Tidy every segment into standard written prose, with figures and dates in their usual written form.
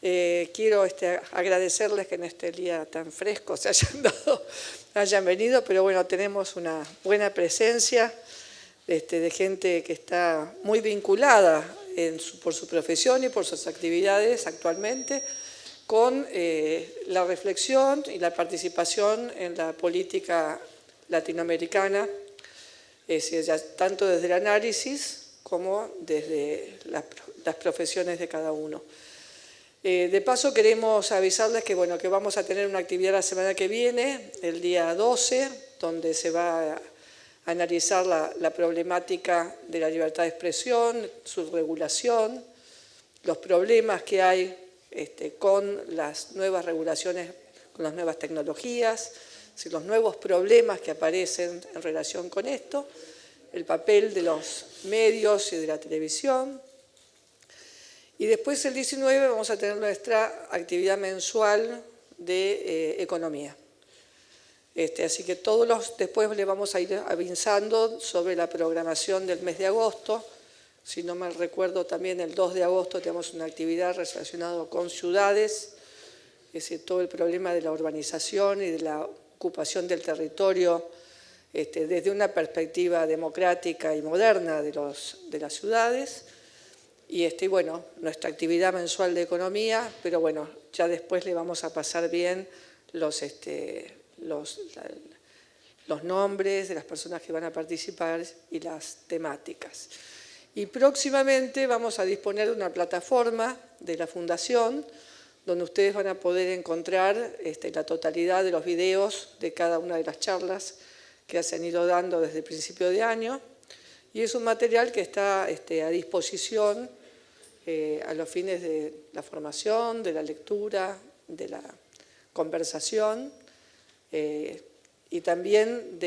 Quiero agradecerles que en este día tan fresco se hayan venido, pero bueno, tenemos una buena presencia de gente que está muy vinculada por su profesión y por sus actividades actualmente con la reflexión y la participación en la política latinoamericana, tanto desde el análisis como desde las profesiones de cada uno. De paso queremos avisarles que, bueno, que vamos a tener una actividad la semana que viene, el día 12, donde se va a analizar la problemática de la libertad de expresión, su regulación, los problemas que hay con las nuevas regulaciones, con las nuevas tecnologías, los nuevos problemas que aparecen en relación con esto, el papel de los medios y de la televisión. Y después el 19 vamos a tener nuestra actividad mensual de economía. Así que después le vamos a ir avisando sobre la programación del mes de agosto. Si no mal recuerdo, también el 2 de agosto tenemos una actividad relacionada con ciudades, es decir, todo el problema de la urbanización y de la ocupación del territorio desde una perspectiva democrática y moderna de las ciudades. Y bueno, nuestra actividad mensual de economía, pero bueno, ya después le vamos a pasar bien los nombres de las personas que van a participar y las temáticas. Y próximamente vamos a disponer de una plataforma de la Fundación donde ustedes van a poder encontrar la totalidad de los videos de cada una de las charlas que se han ido dando desde el principio de año. Y es un material que está a disposición a los fines de la formación, de la lectura, de la conversación y también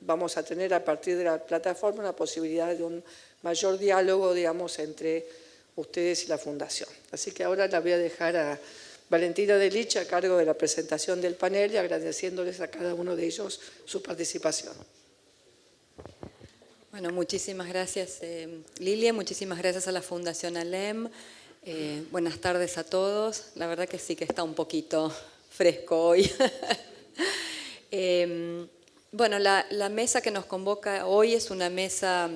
vamos a tener a partir de la plataforma una posibilidad de un mayor diálogo, digamos, entre ustedes y la Fundación. Así que ahora la voy a dejar a Valentina Delich a cargo de la presentación del panel y agradeciéndoles a cada uno de ellos su participación. Bueno, muchísimas gracias Lilia, muchísimas gracias a la Fundación ALEM. Buenas tardes a todos. La verdad que sí que está un poquito fresco hoy. Bueno, la mesa que nos convoca hoy es una mesa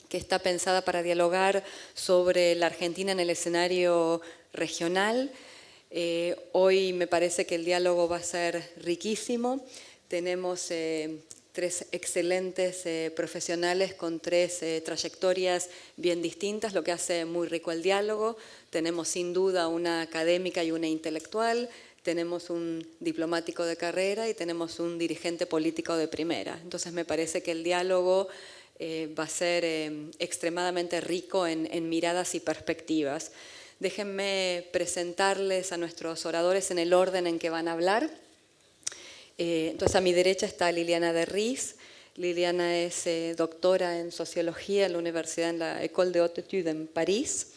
que está pensada para dialogar sobre la Argentina en el escenario regional. Hoy me parece que el diálogo va a ser riquísimo. Tenemos tres excelentes profesionales con tres trayectorias bien distintas, lo que hace muy rico el diálogo. Tenemos sin duda una académica y una intelectual, tenemos un diplomático de carrera y tenemos un dirigente político de primera. Entonces me parece que el diálogo va a ser extremadamente rico en miradas y perspectivas. Déjenme presentarles a nuestros oradores en el orden en que van a hablar. Entonces a mi derecha está Liliana de Ries. Liliana es doctora en Sociología en la Universidad, en la École de Haute Étude en París.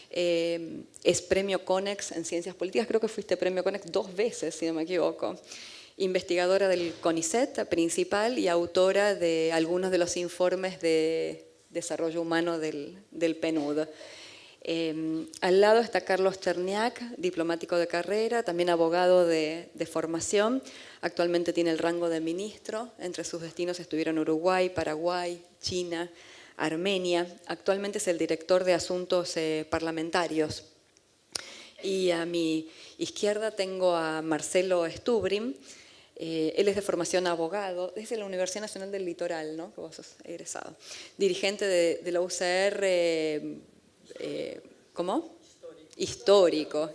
Es premio CONEX en Ciencias Políticas, creo que fuiste premio CONEX 2 veces, si no me equivoco. Investigadora del CONICET principal y autora de algunos de los informes de desarrollo humano del PNUD. Al lado está Carlos Cherniak, diplomático de carrera, también abogado de formación. Actualmente tiene el rango de ministro. Entre sus destinos estuvieron Uruguay, Paraguay, China, Armenia. Actualmente es el director de Asuntos Parlamentarios. Y a mi izquierda tengo a Marcelo Stubrin. Él es de formación abogado, desde la Universidad Nacional del Litoral, ¿no? Que vos sos egresado. Dirigente de la UCR, ¿cómo? Histórico.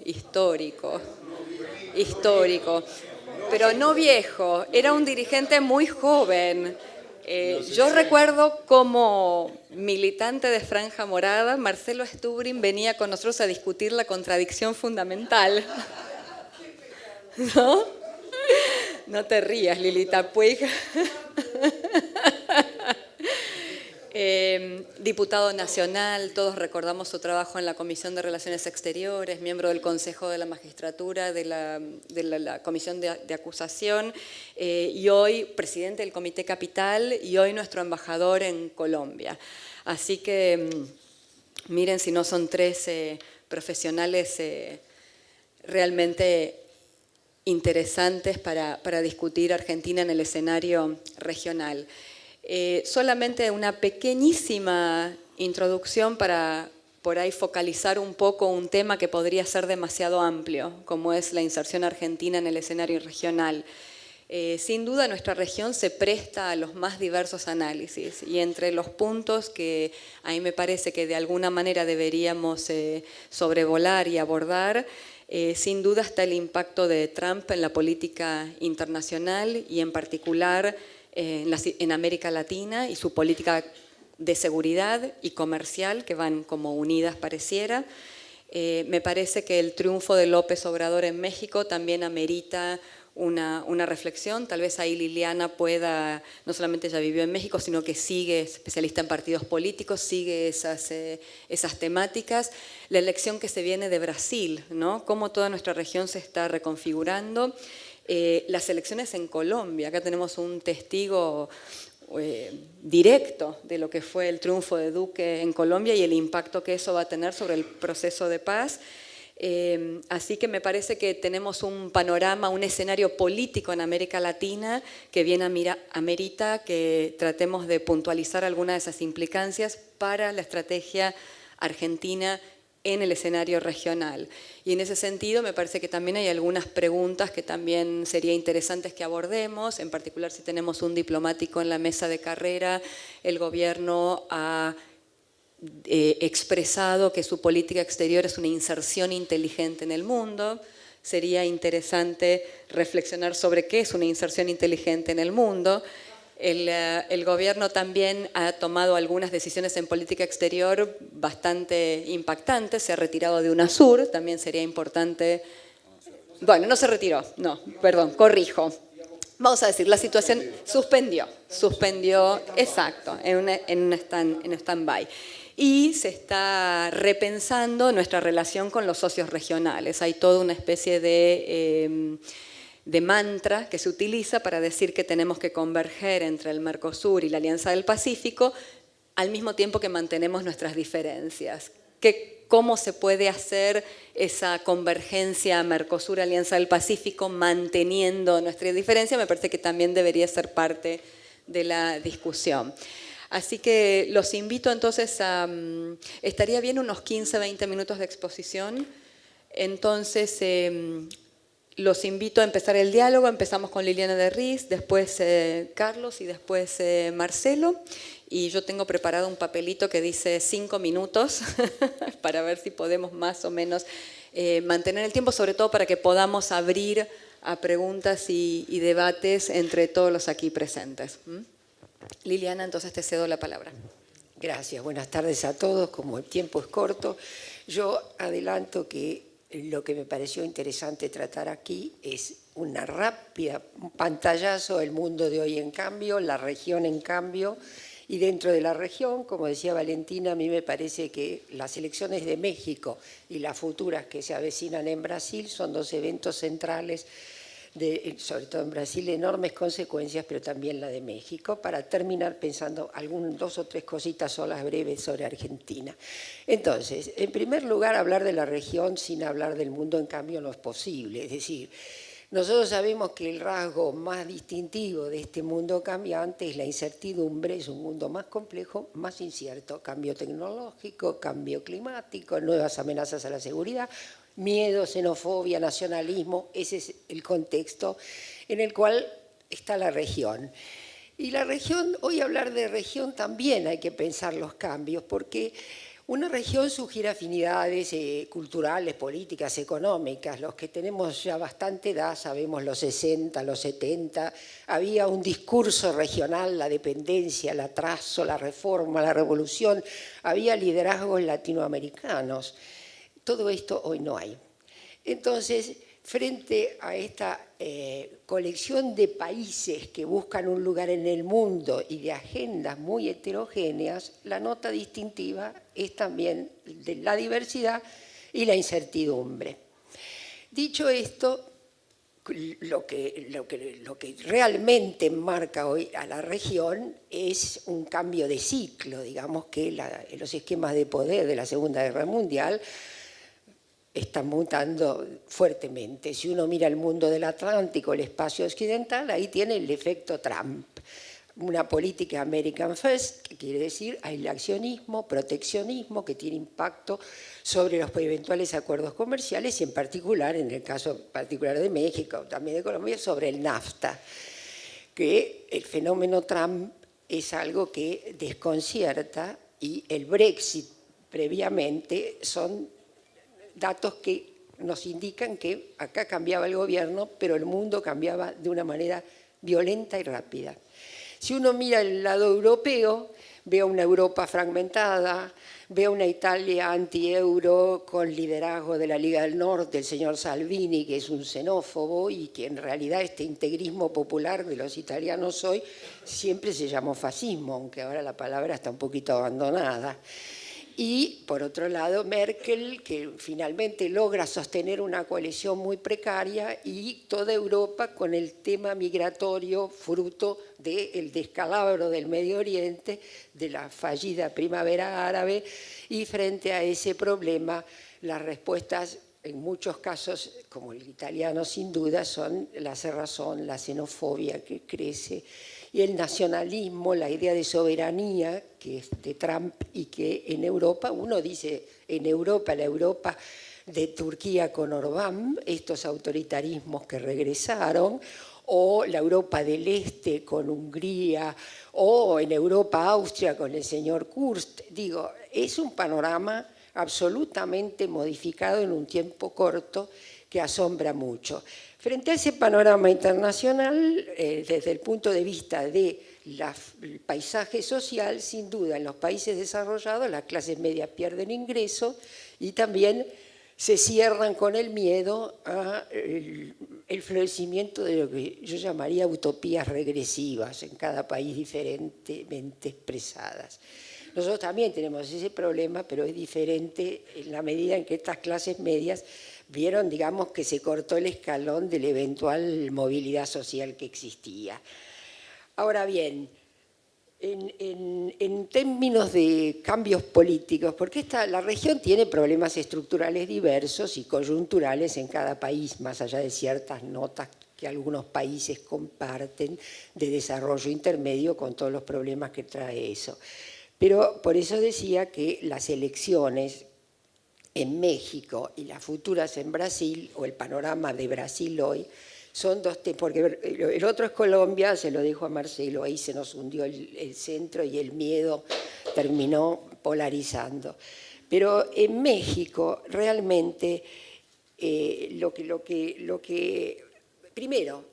Pero no viejo, era un dirigente muy joven. Yo recuerdo como militante de Franja Morada, Marcelo Stubrin venía con nosotros a discutir la contradicción fundamental. ¿No? No te rías, Lilita Puig. Diputado nacional, todos recordamos su trabajo en la Comisión de Relaciones Exteriores, miembro del Consejo de la Magistratura, de la Comisión de Acusación, y hoy presidente del Comité Capital y hoy nuestro embajador en Colombia. Así que miren si no son tres profesionales realmente interesantes para discutir Argentina en el escenario regional. Solamente una pequeñísima introducción para por ahí focalizar un poco un tema que podría ser demasiado amplio, como es la inserción argentina en el escenario regional. Sin duda nuestra región se presta a los más diversos análisis y entre los puntos que a mí me parece que de alguna manera deberíamos sobrevolar y abordar, sin duda está el impacto de Trump en la política internacional y en particular en América Latina y su política de seguridad y comercial que van como unidas pareciera. Me parece que el triunfo de López Obrador en México también amerita una reflexión. Tal vez ahí Liliana pueda, no solamente ella vivió en México, sino que sigue, es especialista en partidos políticos, sigue esas temáticas. La elección que se viene de Brasil, ¿no? Cómo toda nuestra región se está reconfigurando. Las elecciones en Colombia, acá tenemos un testigo directo de lo que fue el triunfo de Duque en Colombia y el impacto que eso va a tener sobre el proceso de paz. Así que me parece que tenemos un panorama, un escenario político en América Latina que bien amerita que tratemos de puntualizar algunas de esas implicancias para la estrategia argentina en el escenario regional. Y en ese sentido me parece que también hay algunas preguntas que también sería interesantes que abordemos, en particular si tenemos un diplomático en la mesa de carrera, el gobierno ha expresado que su política exterior es una inserción inteligente en el mundo. Sería interesante reflexionar sobre qué es una inserción inteligente en el mundo. El gobierno también ha tomado algunas decisiones en política exterior bastante impactantes, se ha retirado de UNASUR, también sería importante. Bueno, no se retiró, no, perdón, corrijo. Vamos a decir, la situación suspendió, exacto, en un stand-by. Y se está repensando nuestra relación con los socios regionales. Hay toda una especie de mantra que se utiliza para decir que tenemos que converger entre el Mercosur y la Alianza del Pacífico al mismo tiempo que mantenemos nuestras diferencias. ¿Cómo se puede hacer esa convergencia Mercosur-Alianza del Pacífico manteniendo nuestra diferencia? Me parece que también debería ser parte de la discusión. Así que los invito entonces a... estaría bien unos 15-20 minutos de exposición. Entonces, los invito a empezar el diálogo. Empezamos con Liliana de Riz, después Carlos y después Marcelo. Y yo tengo preparado un papelito que dice 5 minutos para ver si podemos más o menos mantener el tiempo, sobre todo para que podamos abrir a preguntas y debates entre todos los aquí presentes. Liliana, entonces te cedo la palabra. Gracias, buenas tardes a todos. Como el tiempo es corto, yo adelanto que lo que me pareció interesante tratar aquí es un pantallazo del mundo de hoy en cambio, la región en cambio, y dentro de la región, como decía Valentina, a mí me parece que las elecciones de México y las futuras que se avecinan en Brasil son dos eventos centrales, sobre todo en Brasil, enormes consecuencias, pero también la de México, para terminar pensando dos o tres cositas solas breves sobre Argentina. Entonces, en primer lugar, hablar de la región sin hablar del mundo en cambio no es posible, es decir, nosotros sabemos que el rasgo más distintivo de este mundo cambiante es la incertidumbre, es un mundo más complejo, más incierto, cambio tecnológico, cambio climático, nuevas amenazas a la seguridad, miedo, xenofobia, nacionalismo, ese es el contexto en el cual está la región. Y la región, hoy hablar de región también hay que pensar los cambios, porque una región sugiere afinidades culturales, políticas, económicas. Los que tenemos ya bastante edad, sabemos los 60, los 70, había un discurso regional, la dependencia, el atraso, la reforma, la revolución, había liderazgos latinoamericanos. Todo esto hoy no hay. Entonces, frente a esta colección de países que buscan un lugar en el mundo y de agendas muy heterogéneas, la nota distintiva es también de la diversidad y la incertidumbre. Dicho esto, lo que realmente marca hoy a la región es un cambio de ciclo, digamos que los esquemas de poder de la Segunda Guerra Mundial está mutando fuertemente. Si uno mira el mundo del Atlántico, el espacio occidental, ahí tiene el efecto Trump. Una política American First, que quiere decir aislacionismo, proteccionismo, que tiene impacto sobre los eventuales acuerdos comerciales y en particular, en el caso particular de México, también de Colombia, sobre el NAFTA, que el fenómeno Trump es algo que desconcierta y el Brexit previamente son datos que nos indican que acá cambiaba el gobierno, pero el mundo cambiaba de una manera violenta y rápida. Si uno mira el lado europeo, ve a una Europa fragmentada, ve a una Italia anti-euro con liderazgo de la Liga del Norte, el señor Salvini, que es un xenófobo y que en realidad este integrismo popular de los italianos hoy siempre se llamó fascismo, aunque ahora la palabra está un poquito abandonada. Y, por otro lado, Merkel, que finalmente logra sostener una coalición muy precaria, y toda Europa con el tema migratorio fruto del descalabro del Medio Oriente, de la fallida primavera árabe, y frente a ese problema las respuestas en muchos casos, como el italiano sin duda, son la cerrazón, la xenofobia que crece, y el nacionalismo, la idea de soberanía que es de Trump y que en Europa, uno dice en Europa, la Europa de Turquía con Orbán, estos autoritarismos que regresaron, o la Europa del Este con Hungría, o en Europa Austria con el señor Kurz. Digo, es un panorama absolutamente modificado en un tiempo corto que asombra mucho. Frente a ese panorama internacional, desde el punto de vista del paisaje social, sin duda en los países desarrollados las clases medias pierden ingresos y también se cierran con el miedo al florecimiento de lo que yo llamaría utopías regresivas en cada país diferentemente expresadas. Nosotros también tenemos ese problema, pero es diferente en la medida en que estas clases medias vieron, digamos, que se cortó el escalón de la eventual movilidad social que existía. Ahora bien, en términos de cambios políticos, porque la región tiene problemas estructurales diversos y coyunturales en cada país, más allá de ciertas notas que algunos países comparten de desarrollo intermedio con todos los problemas que trae eso. Pero por eso decía que las elecciones en México y las futuras en Brasil, o el panorama de Brasil hoy, son dos temas, porque el otro es Colombia, se lo dejo a Marcelo, ahí se nos hundió el centro y el miedo terminó polarizando. Pero en México realmente primero,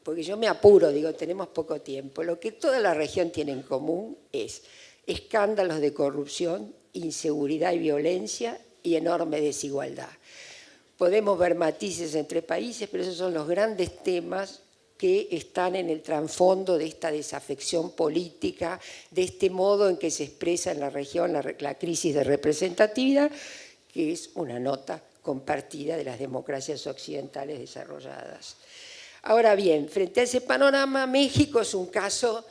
porque yo me apuro, digo, tenemos poco tiempo, lo que toda la región tiene en común es escándalos de corrupción, inseguridad y violencia y enorme desigualdad. Podemos ver matices entre países, pero esos son los grandes temas que están en el trasfondo de esta desafección política, de este modo en que se expresa en la región la crisis de representatividad, que es una nota compartida de las democracias occidentales desarrolladas. Ahora bien, frente a ese panorama, México es un caso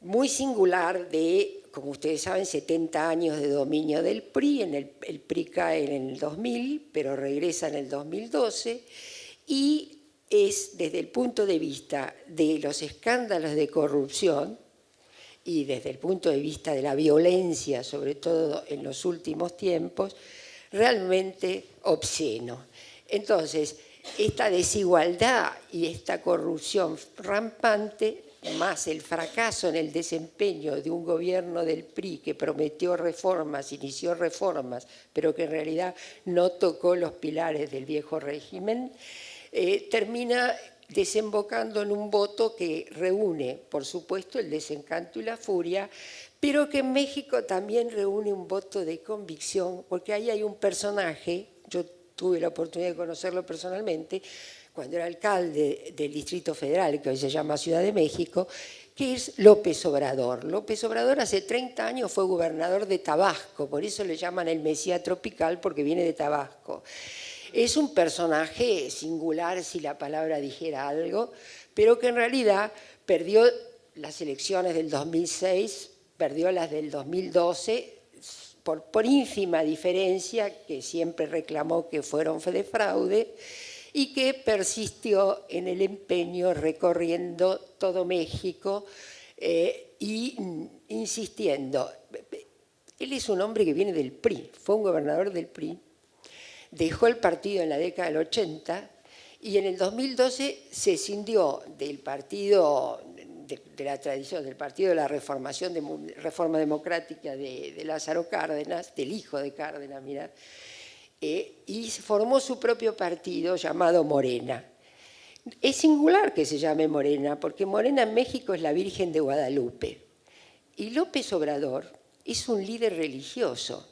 muy singular de, como ustedes saben, 70 años de dominio del PRI. El PRI cae en el 2000, pero regresa en el 2012, y es desde el punto de vista de los escándalos de corrupción y desde el punto de vista de la violencia, sobre todo en los últimos tiempos, realmente obsceno. Entonces, esta desigualdad y esta corrupción rampante, más el fracaso en el desempeño de un gobierno del PRI que prometió reformas, inició reformas, pero que en realidad no tocó los pilares del viejo régimen, termina desembocando en un voto que reúne, por supuesto, el desencanto y la furia, pero que en México también reúne un voto de convicción, porque ahí hay un personaje, yo tuve la oportunidad de conocerlo personalmente, cuando era alcalde del Distrito Federal, que hoy se llama Ciudad de México, que es López Obrador. López Obrador hace 30 años fue gobernador de Tabasco, por eso le llaman el Mesías tropical, porque viene de Tabasco. Es un personaje singular, si la palabra dijera algo, pero que en realidad perdió las elecciones del 2006, perdió las del 2012, por ínfima diferencia, que siempre reclamó que fueron de fraude, y que persistió en el empeño recorriendo todo México y insistiendo. Él es un hombre que viene del PRI, fue un gobernador del PRI, dejó el partido en la década del 80 y en el 2012 se escindió del partido de la tradición, del partido de la Reforma Democrática de Lázaro Cárdenas, del hijo de Cárdenas, mirá, y formó su propio partido llamado Morena. Es singular que se llame Morena, porque Morena en México es la Virgen de Guadalupe. Y López Obrador es un líder religioso.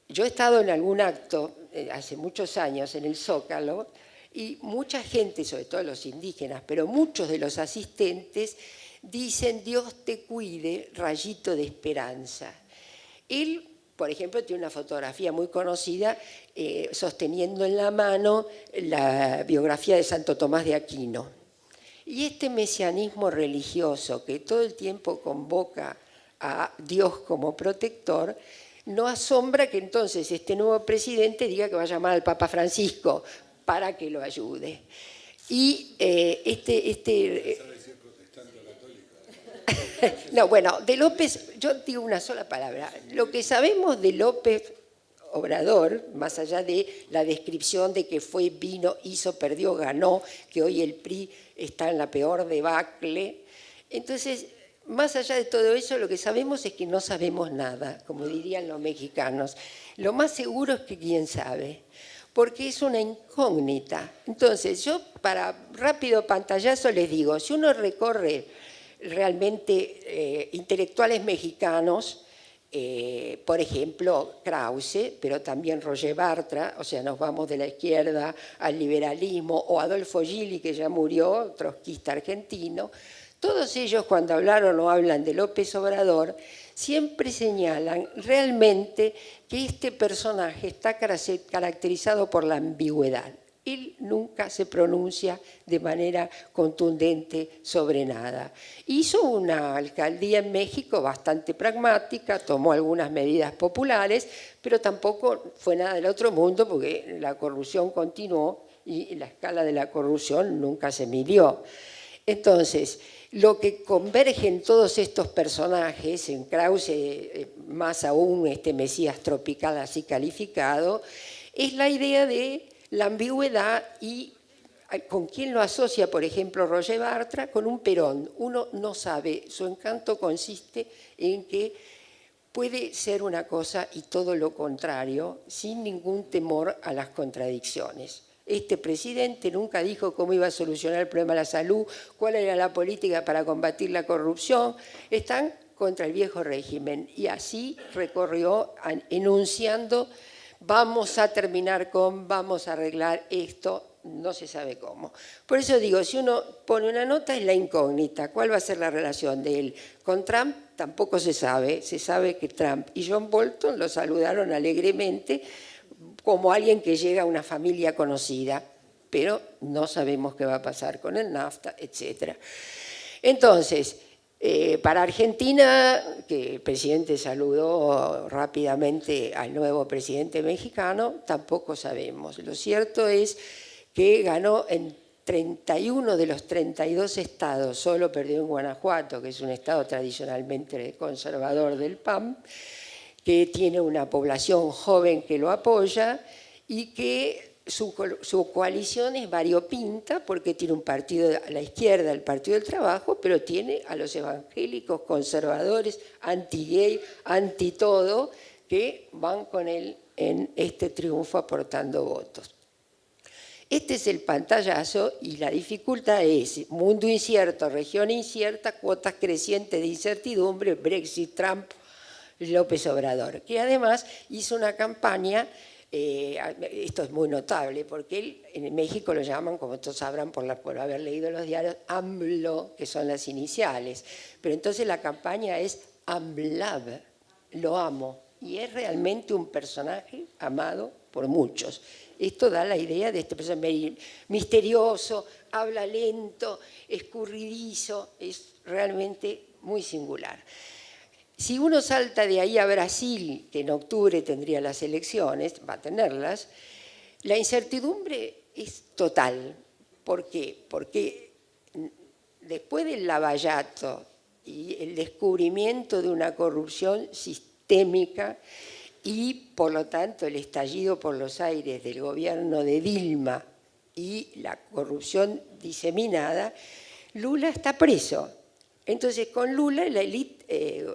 Yo he estado en algún acto hace muchos años en el Zócalo y mucha gente, sobre todo los indígenas, pero muchos de los asistentes dicen Dios te cuide, rayito de esperanza. Él, por ejemplo, tiene una fotografía muy conocida sosteniendo en la mano la biografía de Santo Tomás de Aquino. Y este mesianismo religioso que todo el tiempo convoca a Dios como protector, no asombra que entonces este nuevo presidente diga que va a llamar al Papa Francisco para que lo ayude. Y no, bueno, de López, yo digo una sola palabra. Lo que sabemos de López Obrador, más allá de la descripción de que fue, vino, hizo, perdió, ganó, que hoy el PRI está en la peor debacle. Entonces, más allá de todo eso, lo que sabemos es que no sabemos nada, como dirían los mexicanos. Lo más seguro es que quién sabe, porque es una incógnita. Entonces, yo para rápido pantallazo les digo, si uno recorre realmente intelectuales mexicanos, por ejemplo, Krause, pero también Roger Bartra, o sea, nos vamos de la izquierda al liberalismo, o Adolfo Gili, que ya murió, trotskista argentino. Todos ellos, cuando hablaron o hablan de López Obrador, siempre señalan realmente que este personaje está caracterizado por la ambigüedad. Él nunca se pronuncia de manera contundente sobre nada. Hizo una alcaldía en México bastante pragmática, tomó algunas medidas populares, pero tampoco fue nada del otro mundo porque la corrupción continuó y la escala de la corrupción nunca se midió. Entonces, lo que convergen todos estos personajes, en Krause más aún este Mesías tropical así calificado, es la idea de la ambigüedad y con quién lo asocia, por ejemplo, Roger Bartra, con un Perón. Uno no sabe, su encanto consiste en que puede ser una cosa y todo lo contrario, sin ningún temor a las contradicciones. Este presidente nunca dijo cómo iba a solucionar el problema de la salud, cuál era la política para combatir la corrupción. Están contra el viejo régimen y así recorrió enunciando vamos a terminar con, vamos a arreglar esto, no se sabe cómo. Por eso digo, si uno pone una nota es la incógnita. ¿Cuál va a ser la relación de él con Trump? Tampoco se sabe. Se sabe que Trump y John Bolton lo saludaron alegremente como alguien que llega a una familia conocida, pero no sabemos qué va a pasar con el NAFTA, etc. Entonces, para Argentina, que el presidente saludó rápidamente al nuevo presidente mexicano, tampoco sabemos. Lo cierto es que ganó en 31 de los 32 estados, solo perdió en Guanajuato, que es un estado tradicionalmente conservador del PAN, que tiene una población joven que lo apoya y que su coalición es variopinta porque tiene un partido a la izquierda, el Partido del Trabajo, pero tiene a los evangélicos, conservadores, anti-gay, anti-todo, que van con él en este triunfo aportando votos. Este es el pantallazo y la dificultad es mundo incierto, región incierta, cuotas crecientes de incertidumbre, Brexit, Trump, López Obrador, que además hizo una campaña, esto es muy notable, porque él en México lo llaman, como todos sabrán por haber leído los diarios, AMLO, que son las iniciales, pero entonces la campaña es AMLAB, lo amo, y es realmente un personaje amado por muchos. Esto da la idea de este personaje misterioso, habla lento, escurridizo, es realmente muy singular. Si uno salta de ahí a Brasil, que en octubre tendría las elecciones, va a tenerlas, la incertidumbre es total. ¿Por qué? Porque después del lavallato y el descubrimiento de una corrupción sistémica y, por lo tanto, el estallido por los aires del gobierno de Dilma y la corrupción diseminada, Lula está preso. Entonces, con Lula, la élite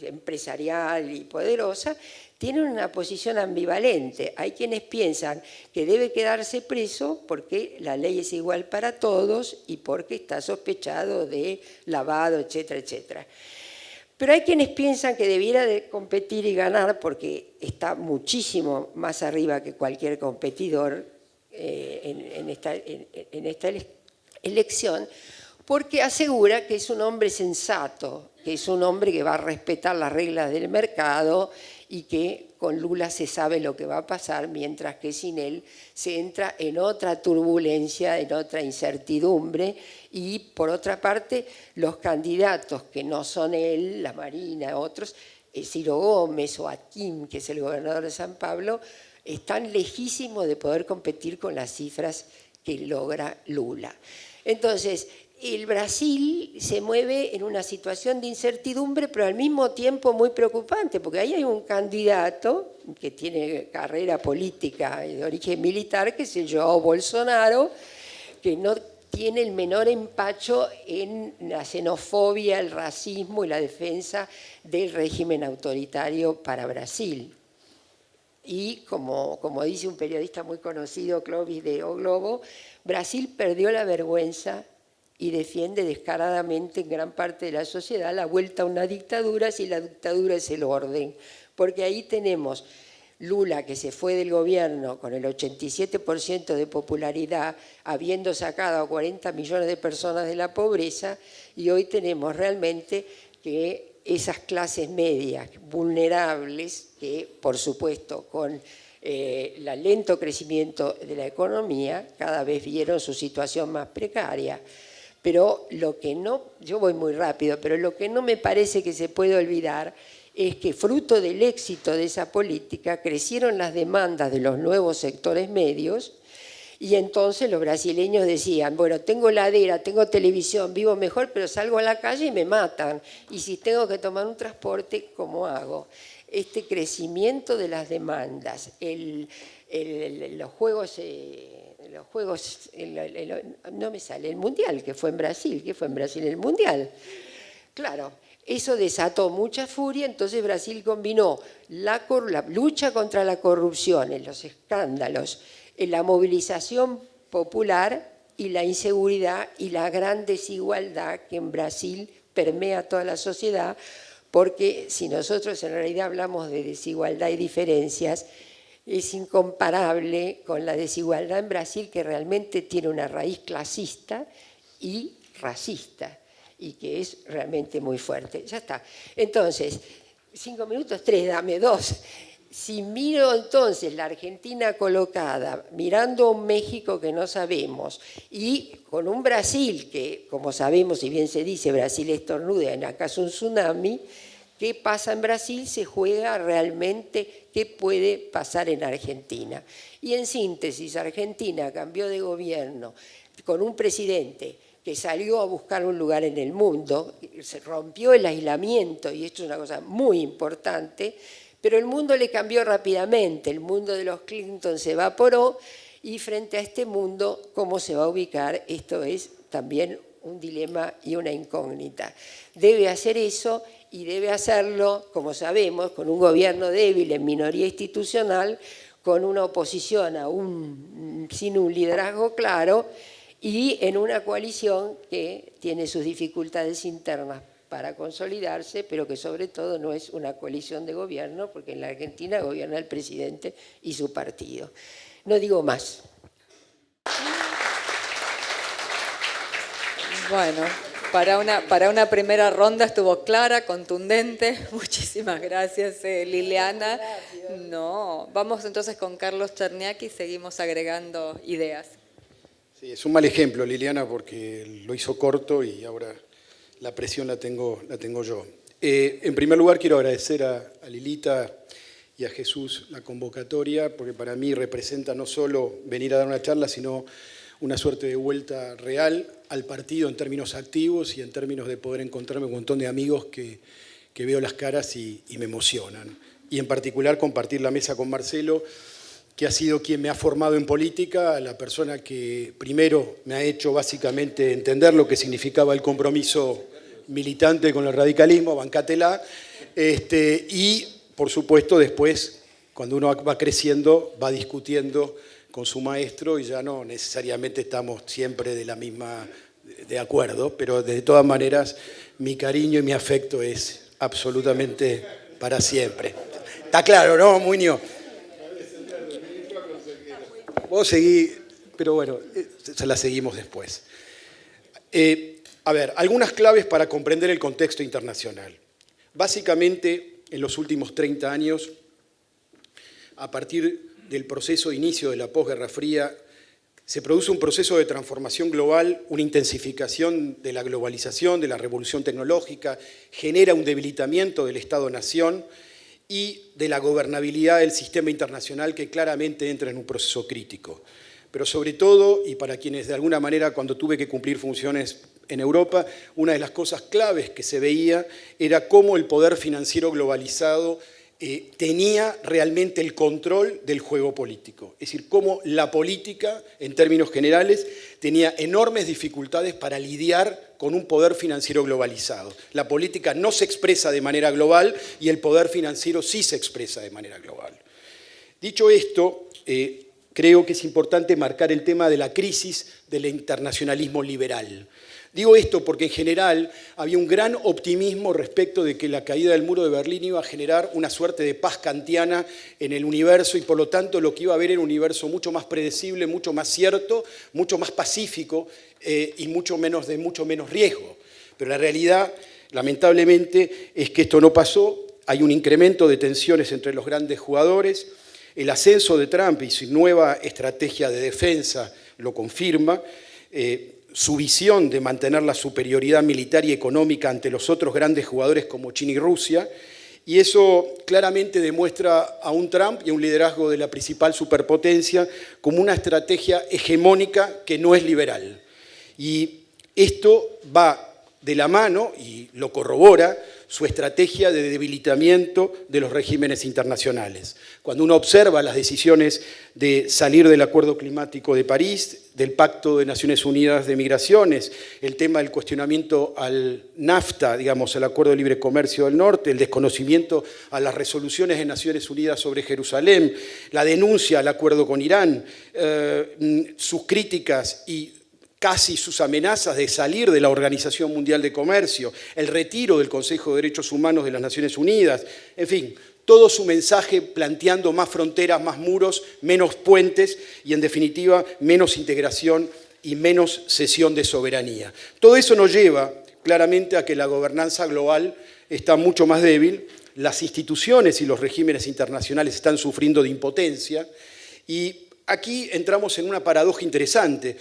empresarial y poderosa tiene una posición ambivalente. Hay quienes piensan que debe quedarse preso porque la ley es igual para todos y porque está sospechado de lavado, etcétera, etcétera. Pero hay quienes piensan que debiera de competir y ganar porque está muchísimo más arriba que cualquier competidor en esta elección, porque asegura que es un hombre sensato, que es un hombre que va a respetar las reglas del mercado y que con Lula se sabe lo que va a pasar, mientras que sin él se entra en otra turbulencia, en otra incertidumbre. Y por otra parte, los candidatos que no son él, la Marina, otros, Ciro Gómez o Akim, que es el gobernador de San Pablo, están lejísimos de poder competir con las cifras que logra Lula. Entonces, el Brasil se mueve en una situación de incertidumbre, pero al mismo tiempo muy preocupante, porque ahí hay un candidato que tiene carrera política de origen militar, que es el João Bolsonaro, que no tiene el menor empacho en la xenofobia, el racismo y la defensa del régimen autoritario para Brasil. Y como dice un periodista muy conocido, Clovis de O Globo, Brasil perdió la vergüenza y defiende descaradamente en gran parte de la sociedad la vuelta a una dictadura si la dictadura es el orden. Porque ahí tenemos Lula, que se fue del gobierno con el 87% de popularidad, habiendo sacado a 40 millones de personas de la pobreza, y hoy tenemos realmente que esas clases medias vulnerables, que por supuesto con el lento crecimiento de la economía, cada vez vieron su situación más precaria. Pero lo que no, yo voy muy rápido, pero lo que no me parece que se puede olvidar es que fruto del éxito de esa política crecieron las demandas de los nuevos sectores medios y entonces los brasileños decían, bueno, tengo heladera, tengo televisión, vivo mejor, pero salgo a la calle y me matan. Y si tengo que tomar un transporte, ¿cómo hago? Este crecimiento de las demandas, los juegos, no me sale, el Mundial, que fue en Brasil, el Mundial. Claro, eso desató mucha furia, entonces Brasil combinó la lucha contra la corrupción, los escándalos, la movilización popular y la inseguridad y la gran desigualdad que en Brasil permea toda la sociedad, porque si nosotros en realidad hablamos de desigualdad y diferencias, es incomparable con la desigualdad en Brasil, que realmente tiene una raíz clasista y racista, y que es realmente muy fuerte. Ya está. Entonces, 5 minutos, 3, dame 2. Si miro entonces la Argentina colocada, mirando a un México que no sabemos, y con un Brasil que, como sabemos, y bien se dice, Brasil estornuda, en acaso un tsunami, ¿qué pasa en Brasil? Se juega realmente qué puede pasar en Argentina. Y en síntesis, Argentina cambió de gobierno con un presidente que salió a buscar un lugar en el mundo, se rompió el aislamiento, y esto es una cosa muy importante, pero el mundo le cambió rápidamente, el mundo de los Clinton se evaporó, y frente a este mundo, ¿cómo se va a ubicar? Esto es también un dilema y una incógnita. Debe hacer eso y debe hacerlo, como sabemos, con un gobierno débil en minoría institucional, con una oposición sin un liderazgo claro y en una coalición que tiene sus dificultades internas para consolidarse, pero que sobre todo no es una coalición de gobierno, porque en la Argentina gobierna el presidente y su partido. No digo más. Bueno, para una primera ronda estuvo clara, contundente. Muchísimas gracias, Liliana. No, vamos entonces con Carlos Cherniaki y seguimos agregando ideas. Sí, es un mal ejemplo, Liliana, porque lo hizo corto y ahora la presión la tengo yo. En primer lugar, quiero agradecer a Lilita y a Jesús la convocatoria, porque para mí representa no solo venir a dar una charla, sino una suerte de vuelta real al partido en términos activos y en términos de poder encontrarme un montón de amigos que veo las caras y me emocionan. Y en particular compartir la mesa con Marcelo, que ha sido quien me ha formado en política, la persona que primero me ha hecho básicamente entender lo que significaba el compromiso militante con el radicalismo, bancátela, y por supuesto después, cuando uno va creciendo, va discutiendo con su maestro y ya no necesariamente estamos siempre de acuerdo, pero de todas maneras mi cariño y mi afecto es absolutamente para siempre. Está claro, ¿no, Muñoz? Vos seguí, pero bueno, se la seguimos después. A ver, algunas claves para comprender el contexto internacional. Básicamente, en los últimos 30 años, a partir del proceso de inicio de la posguerra fría, se produce un proceso de transformación global, una intensificación de la globalización, de la revolución tecnológica, genera un debilitamiento del Estado-nación y de la gobernabilidad del sistema internacional que claramente entra en un proceso crítico. Pero sobre todo, y para quienes de alguna manera cuando tuve que cumplir funciones en Europa, una de las cosas claves que se veía era cómo el poder financiero globalizado tenía realmente el control del juego político. Es decir, cómo la política, en términos generales, tenía enormes dificultades para lidiar con un poder financiero globalizado. La política no se expresa de manera global y el poder financiero sí se expresa de manera global. Dicho esto, creo que es importante marcar el tema de la crisis del internacionalismo liberal. Digo esto porque en general había un gran optimismo respecto de que la caída del muro de Berlín iba a generar una suerte de paz kantiana en el universo y por lo tanto lo que iba a haber era un universo mucho más predecible, mucho más cierto, mucho más pacífico y mucho menos riesgo. Pero la realidad, lamentablemente, es que esto no pasó. Hay un incremento de tensiones entre los grandes jugadores. El ascenso de Trump y su nueva estrategia de defensa lo confirma. Su visión de mantener la superioridad militar y económica ante los otros grandes jugadores como China y Rusia, y eso claramente demuestra a un Trump y a un liderazgo de la principal superpotencia como una estrategia hegemónica que no es liberal. Y esto va de la mano, y lo corrobora, su estrategia de debilitamiento de los regímenes internacionales. Cuando uno observa las decisiones de salir del Acuerdo Climático de París, del Pacto de Naciones Unidas de Migraciones, el tema del cuestionamiento al NAFTA, digamos, al Acuerdo de Libre Comercio del Norte, el desconocimiento a las resoluciones de Naciones Unidas sobre Jerusalén, la denuncia al acuerdo con Irán, sus críticas y casi sus amenazas de salir de la Organización Mundial de Comercio, el retiro del Consejo de Derechos Humanos de las Naciones Unidas, en fin, todo su mensaje planteando más fronteras, más muros, menos puentes y, en definitiva, menos integración y menos cesión de soberanía. Todo eso nos lleva claramente a que la gobernanza global está mucho más débil, las instituciones y los regímenes internacionales están sufriendo de impotencia y aquí entramos en una paradoja interesante.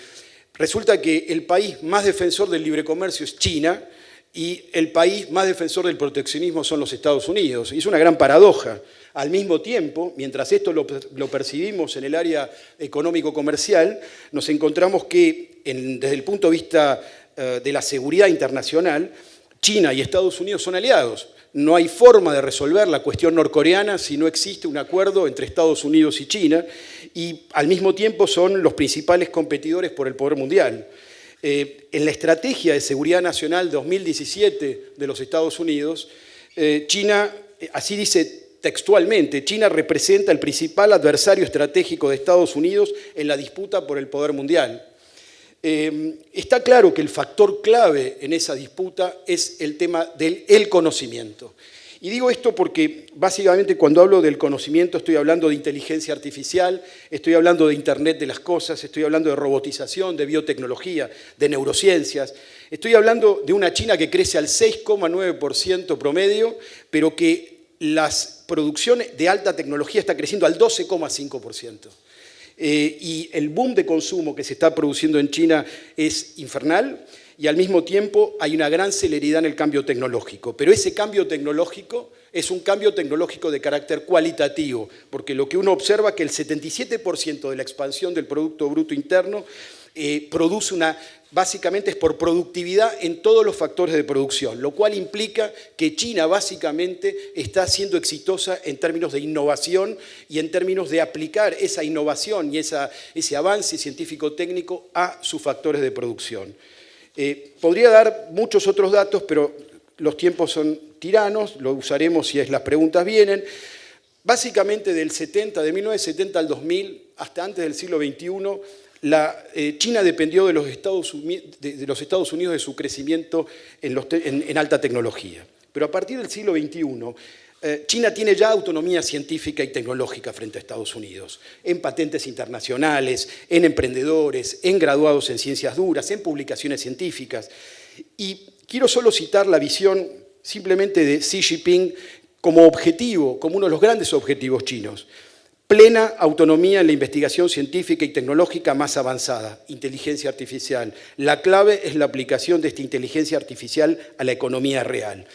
Resulta que el país más defensor del libre comercio es China y el país más defensor del proteccionismo son los Estados Unidos. Y es una gran paradoja. Al mismo tiempo, mientras esto lo percibimos en el área económico-comercial, nos encontramos que desde el punto de vista de la seguridad internacional, China y Estados Unidos son aliados. No hay forma de resolver la cuestión norcoreana si no existe un acuerdo entre Estados Unidos y China y al mismo tiempo son los principales competidores por el poder mundial. En la estrategia de seguridad nacional 2017 de los Estados Unidos, China, así dice textualmente, China representa el principal adversario estratégico de Estados Unidos en la disputa por el poder mundial. Está claro que el factor clave en esa disputa es el tema del conocimiento. Y digo esto porque básicamente cuando hablo del conocimiento estoy hablando de inteligencia artificial, estoy hablando de Internet de las cosas, estoy hablando de robotización, de biotecnología, de neurociencias. Estoy hablando de una China que crece al 6,9% promedio, pero que las producciones de alta tecnología está creciendo al 12,5%. Y el boom de consumo que se está produciendo en China es infernal y al mismo tiempo hay una gran celeridad en el cambio tecnológico. Pero ese cambio tecnológico es un cambio tecnológico de carácter cualitativo, porque lo que uno observa es que el 77% de la expansión del Producto Bruto Interno produce básicamente es por productividad en todos los factores de producción, lo cual implica que China básicamente está siendo exitosa en términos de innovación y en términos de aplicar esa innovación y ese avance científico-técnico a sus factores de producción. Podría dar muchos otros datos, pero los tiempos son tiranos, lo usaremos si las preguntas vienen. Básicamente de 1970 al 2000, hasta antes del siglo XXI, China dependió de los Estados Unidos de su crecimiento en alta tecnología. Pero a partir del siglo XXI, China tiene ya autonomía científica y tecnológica frente a Estados Unidos, en patentes internacionales, en emprendedores, en graduados en ciencias duras, en publicaciones científicas. Y quiero solo citar la visión simplemente de Xi Jinping como objetivo, como uno de los grandes objetivos chinos. Plena autonomía en la investigación científica y tecnológica más avanzada, inteligencia artificial. La clave es la aplicación de esta inteligencia artificial a la economía real.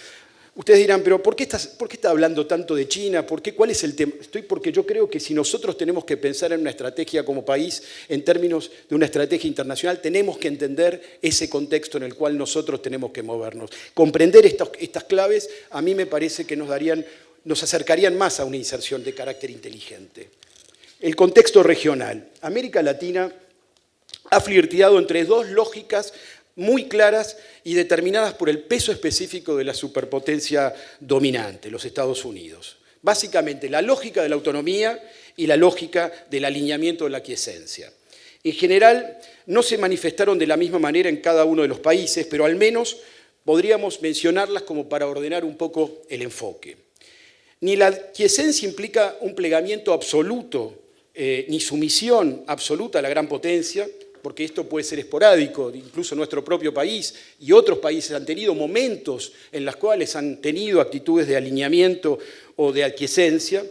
Ustedes dirán, pero ¿por qué está hablando tanto de China? ¿Cuál es el tema? Porque yo creo que si nosotros tenemos que pensar en una estrategia como país, en términos de una estrategia internacional, tenemos que entender ese contexto en el cual nosotros tenemos que movernos. Comprender estas claves a mí me parece que nos acercarían más a una inserción de carácter inteligente. El contexto regional. América Latina ha flirteado entre dos lógicas muy claras y determinadas por el peso específico de la superpotencia dominante, los Estados Unidos. Básicamente, la lógica de la autonomía y la lógica del alineamiento de la aquiescencia. En general, no se manifestaron de la misma manera en cada uno de los países, pero al menos podríamos mencionarlas como para ordenar un poco el enfoque. Ni la aquiescencia implica un plegamiento absoluto, ni sumisión absoluta a la gran potencia, porque esto puede ser esporádico, incluso nuestro propio país y otros países han tenido momentos en los cuales han tenido actitudes de alineamiento o de aquiescencia,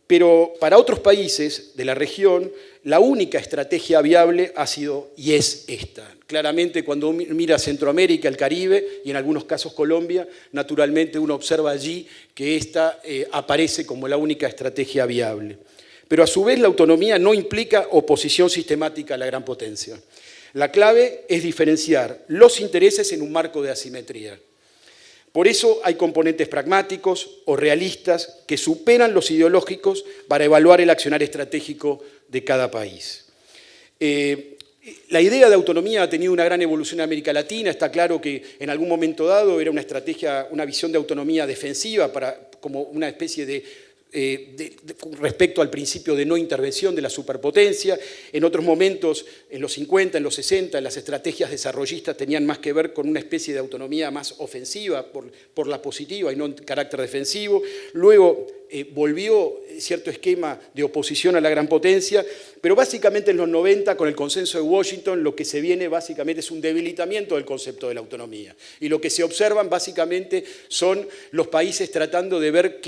pero para otros países de la región la única estrategia viable ha sido y es esta. Claramente cuando uno mira Centroamérica, el Caribe y en algunos casos Colombia, naturalmente uno observa allí que esta aparece como la única estrategia viable. Pero a su vez la autonomía no implica oposición sistemática a la gran potencia. La clave es diferenciar los intereses en un marco de asimetría. Por eso hay componentes pragmáticos o realistas que superan los ideológicos para evaluar el accionar estratégico de cada país. La idea de autonomía ha tenido una gran evolución en América Latina. Está claro que en algún momento dado era una estrategia, una visión de autonomía defensiva como una especie de respecto al principio de no intervención de la superpotencia. En otros momentos, en los 50, en los 60, las estrategias desarrollistas tenían más que ver con una especie de autonomía más ofensiva por la positiva y no en carácter defensivo. Luego volvió cierto esquema de oposición a la gran potencia, pero básicamente en los 90, con el consenso de Washington, lo que se viene básicamente es un debilitamiento del concepto de la autonomía. Y lo que se observan básicamente son los países tratando de ver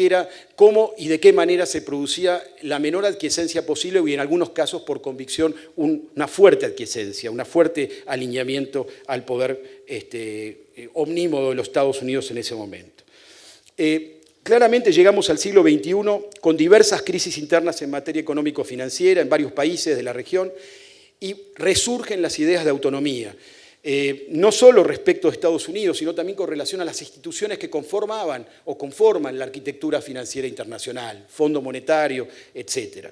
cómo y de qué manera se producía la menor aquiescencia posible y en algunos casos por convicción una fuerte aquiescencia, un fuerte alineamiento al poder omnímodo de los Estados Unidos en ese momento. Claramente llegamos al siglo XXI con diversas crisis internas en materia económico-financiera en varios países de la región y resurgen las ideas de autonomía, no solo respecto de Estados Unidos, sino también con relación a las instituciones que conforman la arquitectura financiera internacional, Fondo Monetario, etc.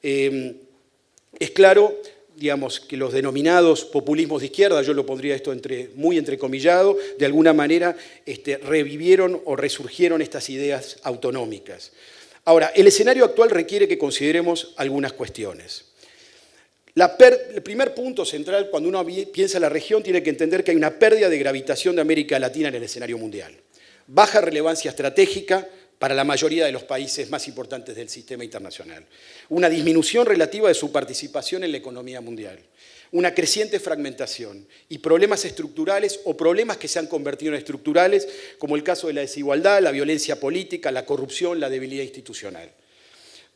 Es claro, digamos, que los denominados populismos de izquierda, yo lo pondría esto muy entrecomillado, de alguna manera revivieron o resurgieron estas ideas autonómicas. Ahora, el escenario actual requiere que consideremos algunas cuestiones. El primer punto central cuando uno piensa en la región tiene que entender que hay una pérdida de gravitación de América Latina en el escenario mundial. Baja relevancia estratégica para la mayoría de los países más importantes del sistema internacional. Una disminución relativa de su participación en la economía mundial. Una creciente fragmentación y problemas estructurales o problemas que se han convertido en estructurales, como el caso de la desigualdad, la violencia política, la corrupción, la debilidad institucional.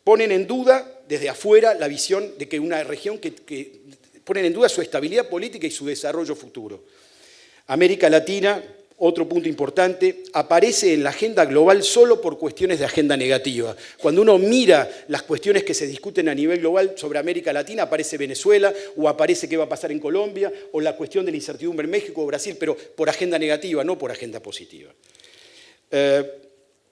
Ponen en duda desde afuera la visión de que una región que ponen en duda su estabilidad política y su desarrollo futuro. América Latina, otro punto importante, aparece en la agenda global solo por cuestiones de agenda negativa. Cuando uno mira las cuestiones que se discuten a nivel global sobre América Latina, aparece Venezuela, o aparece qué va a pasar en Colombia, o la cuestión de la incertidumbre en México o Brasil, pero por agenda negativa, no por agenda positiva.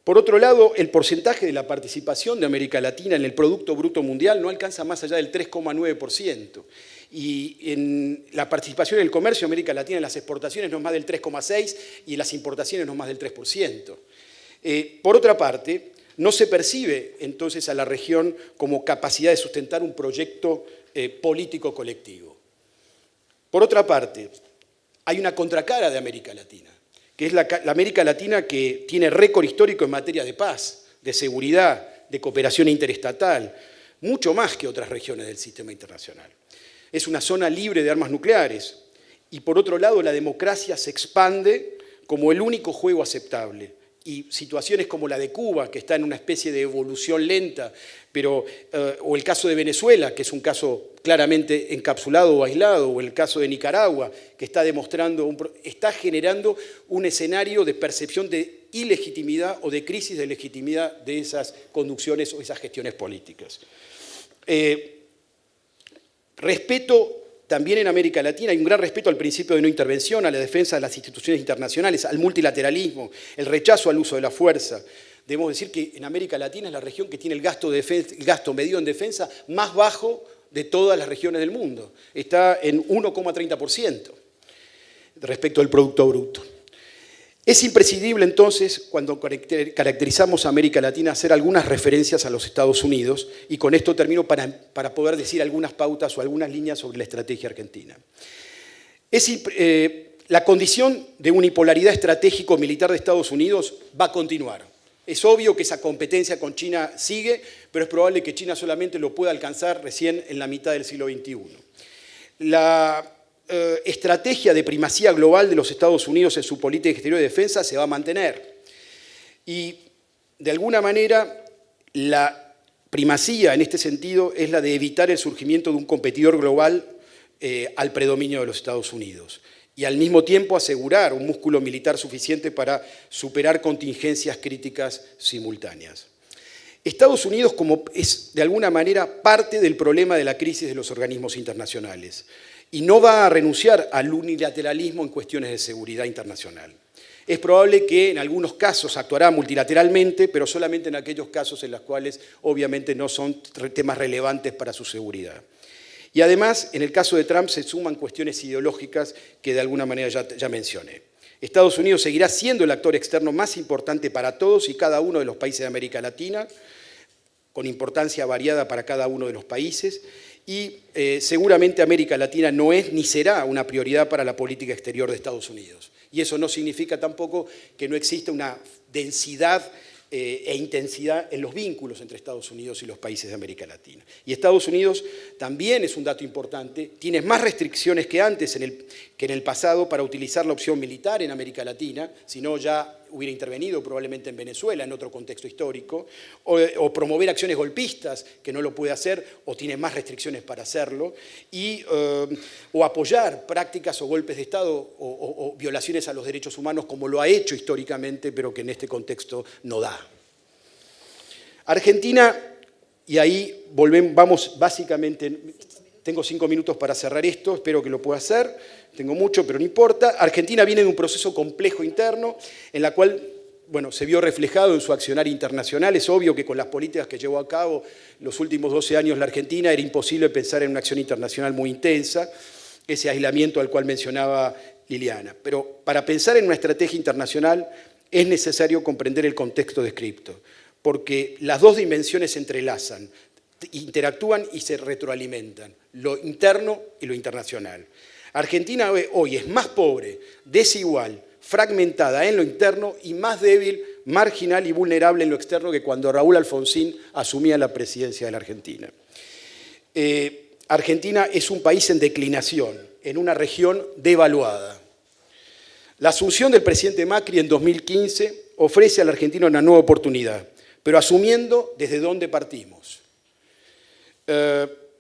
Por otro lado, el porcentaje de la participación de América Latina en el Producto Bruto Mundial no alcanza más allá del 3,9%. Y en la participación en el comercio de América Latina en las exportaciones no es más del 3,6% y en las importaciones no es más del 3%. Por otra parte, no se percibe entonces a la región como capacidad de sustentar un proyecto político colectivo. Por otra parte, hay una contracara de América Latina, que es la América Latina que tiene récord histórico en materia de paz, de seguridad, de cooperación interestatal, mucho más que otras regiones del sistema internacional. Es una zona libre de armas nucleares y, por otro lado, la democracia se expande como el único juego aceptable. Y situaciones como la de Cuba, que está en una especie de evolución lenta, o el caso de Venezuela, que es un caso claramente encapsulado o aislado, o el caso de Nicaragua, que está generando un escenario de percepción de ilegitimidad o de crisis de legitimidad de esas conducciones o esas gestiones políticas. Respeto también en América Latina, hay un gran respeto al principio de no intervención, a la defensa de las instituciones internacionales, al multilateralismo, el rechazo al uso de la fuerza. Debemos decir que en América Latina es la región que tiene el gasto medido en defensa más bajo de todas las regiones del mundo. Está en 1,30% respecto al Producto Bruto. Es imprescindible entonces, cuando caracterizamos a América Latina, hacer algunas referencias a los Estados Unidos, y con esto termino para poder decir algunas pautas o algunas líneas sobre la estrategia argentina. La condición de unipolaridad estratégico-militar de Estados Unidos va a continuar. Es obvio que esa competencia con China sigue, pero es probable que China solamente lo pueda alcanzar recién en la mitad del siglo XXI. La estrategia de primacía global de los Estados Unidos en su política exterior de defensa se va a mantener. Y, de alguna manera, la primacía en este sentido es la de evitar el surgimiento de un competidor global al predominio de los Estados Unidos, y al mismo tiempo asegurar un músculo militar suficiente para superar contingencias críticas simultáneas. Estados Unidos es de alguna manera parte del problema de la crisis de los organismos internacionales y no va a renunciar al unilateralismo en cuestiones de seguridad internacional. Es probable que en algunos casos actuará multilateralmente, pero solamente en aquellos casos en los cuales obviamente no son temas relevantes para su seguridad. Y además, en el caso de Trump se suman cuestiones ideológicas que de alguna manera ya mencioné. Estados Unidos seguirá siendo el actor externo más importante para todos y cada uno de los países de América Latina, con importancia variada para cada uno de los países, y seguramente América Latina no es ni será una prioridad para la política exterior de Estados Unidos. Y eso no significa tampoco que no exista una densidad e intensidad en los vínculos entre Estados Unidos y los países de América Latina. Y Estados Unidos también es un dato importante, tiene más restricciones que antes que en el pasado para utilizar la opción militar en América Latina, si no ya hubiera intervenido probablemente en Venezuela en otro contexto histórico, o promover acciones golpistas, que no lo puede hacer o tiene más restricciones para hacerlo, o apoyar prácticas o golpes de Estado o violaciones a los derechos humanos como lo ha hecho históricamente, pero que en este contexto no da. Argentina, y ahí vamos básicamente, tengo 5 minutos para cerrar esto, espero que lo pueda hacer. Tengo mucho, pero no importa. Argentina viene de un proceso complejo interno, en la cual, se vio reflejado en su accionar internacional. Es obvio que con las políticas que llevó a cabo los últimos 12 años la Argentina era imposible pensar en una acción internacional muy intensa, ese aislamiento al cual mencionaba Liliana. Pero para pensar en una estrategia internacional es necesario comprender el contexto descrito, porque las dos dimensiones se entrelazan, interactúan y se retroalimentan, lo interno y lo internacional. Argentina hoy es más pobre, desigual, fragmentada en lo interno y más débil, marginal y vulnerable en lo externo que cuando Raúl Alfonsín asumía la presidencia de la Argentina. Argentina es un país en declinación, en una región devaluada. La asunción del presidente Macri en 2015 ofrece a la Argentina una nueva oportunidad, pero asumiendo desde dónde partimos.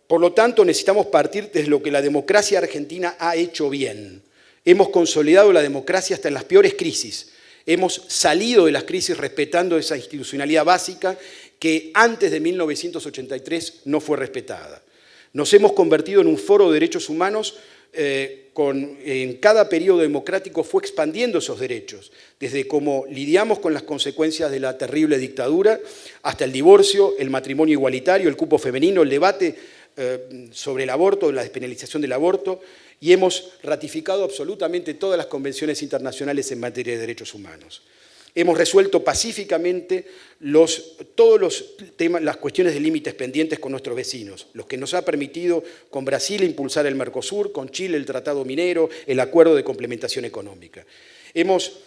Por lo tanto, necesitamos partir desde lo que la democracia argentina ha hecho bien. Hemos consolidado la democracia hasta en las peores crisis. Hemos salido de las crisis respetando esa institucionalidad básica que antes de 1983 no fue respetada. Nos hemos convertido en un foro de derechos humanos en cada periodo democrático fue expandiendo esos derechos, desde cómo lidiamos con las consecuencias de la terrible dictadura hasta el divorcio, el matrimonio igualitario, el cupo femenino, el debate sobre el aborto, la despenalización del aborto, y hemos ratificado absolutamente todas las convenciones internacionales en materia de derechos humanos. Hemos resuelto pacíficamente todos los temas, las cuestiones de límites pendientes con nuestros vecinos, los que nos ha permitido con Brasil impulsar el Mercosur, con Chile el Tratado Minero, el Acuerdo de Complementación Económica. Hemos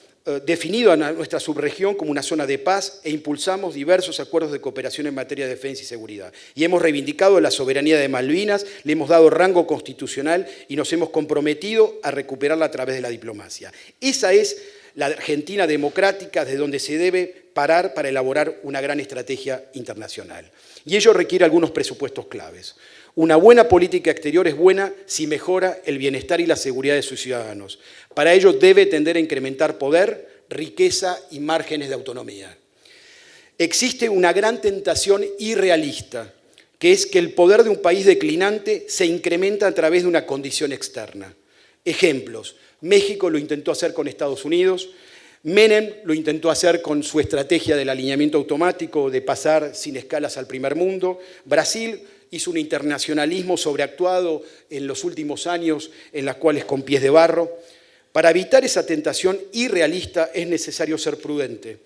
definido a nuestra subregión como una zona de paz e impulsamos diversos acuerdos de cooperación en materia de defensa y seguridad. Y hemos reivindicado la soberanía de Malvinas, le hemos dado rango constitucional y nos hemos comprometido a recuperarla a través de la diplomacia. Esa es la Argentina democrática, de donde se debe parar para elaborar una gran estrategia internacional. Y ello requiere algunos presupuestos claves. Una buena política exterior es buena si mejora el bienestar y la seguridad de sus ciudadanos. Para ello debe tender a incrementar poder, riqueza y márgenes de autonomía. Existe una gran tentación irrealista, que es que el poder de un país declinante se incrementa a través de una condición externa. Ejemplos. México lo intentó hacer con Estados Unidos, Menem lo intentó hacer con su estrategia del alineamiento automático, de pasar sin escalas al primer mundo, Brasil hizo un internacionalismo sobreactuado en los últimos años, en las cuales con pies de barro. Para evitar esa tentación irrealista es necesario ser prudente,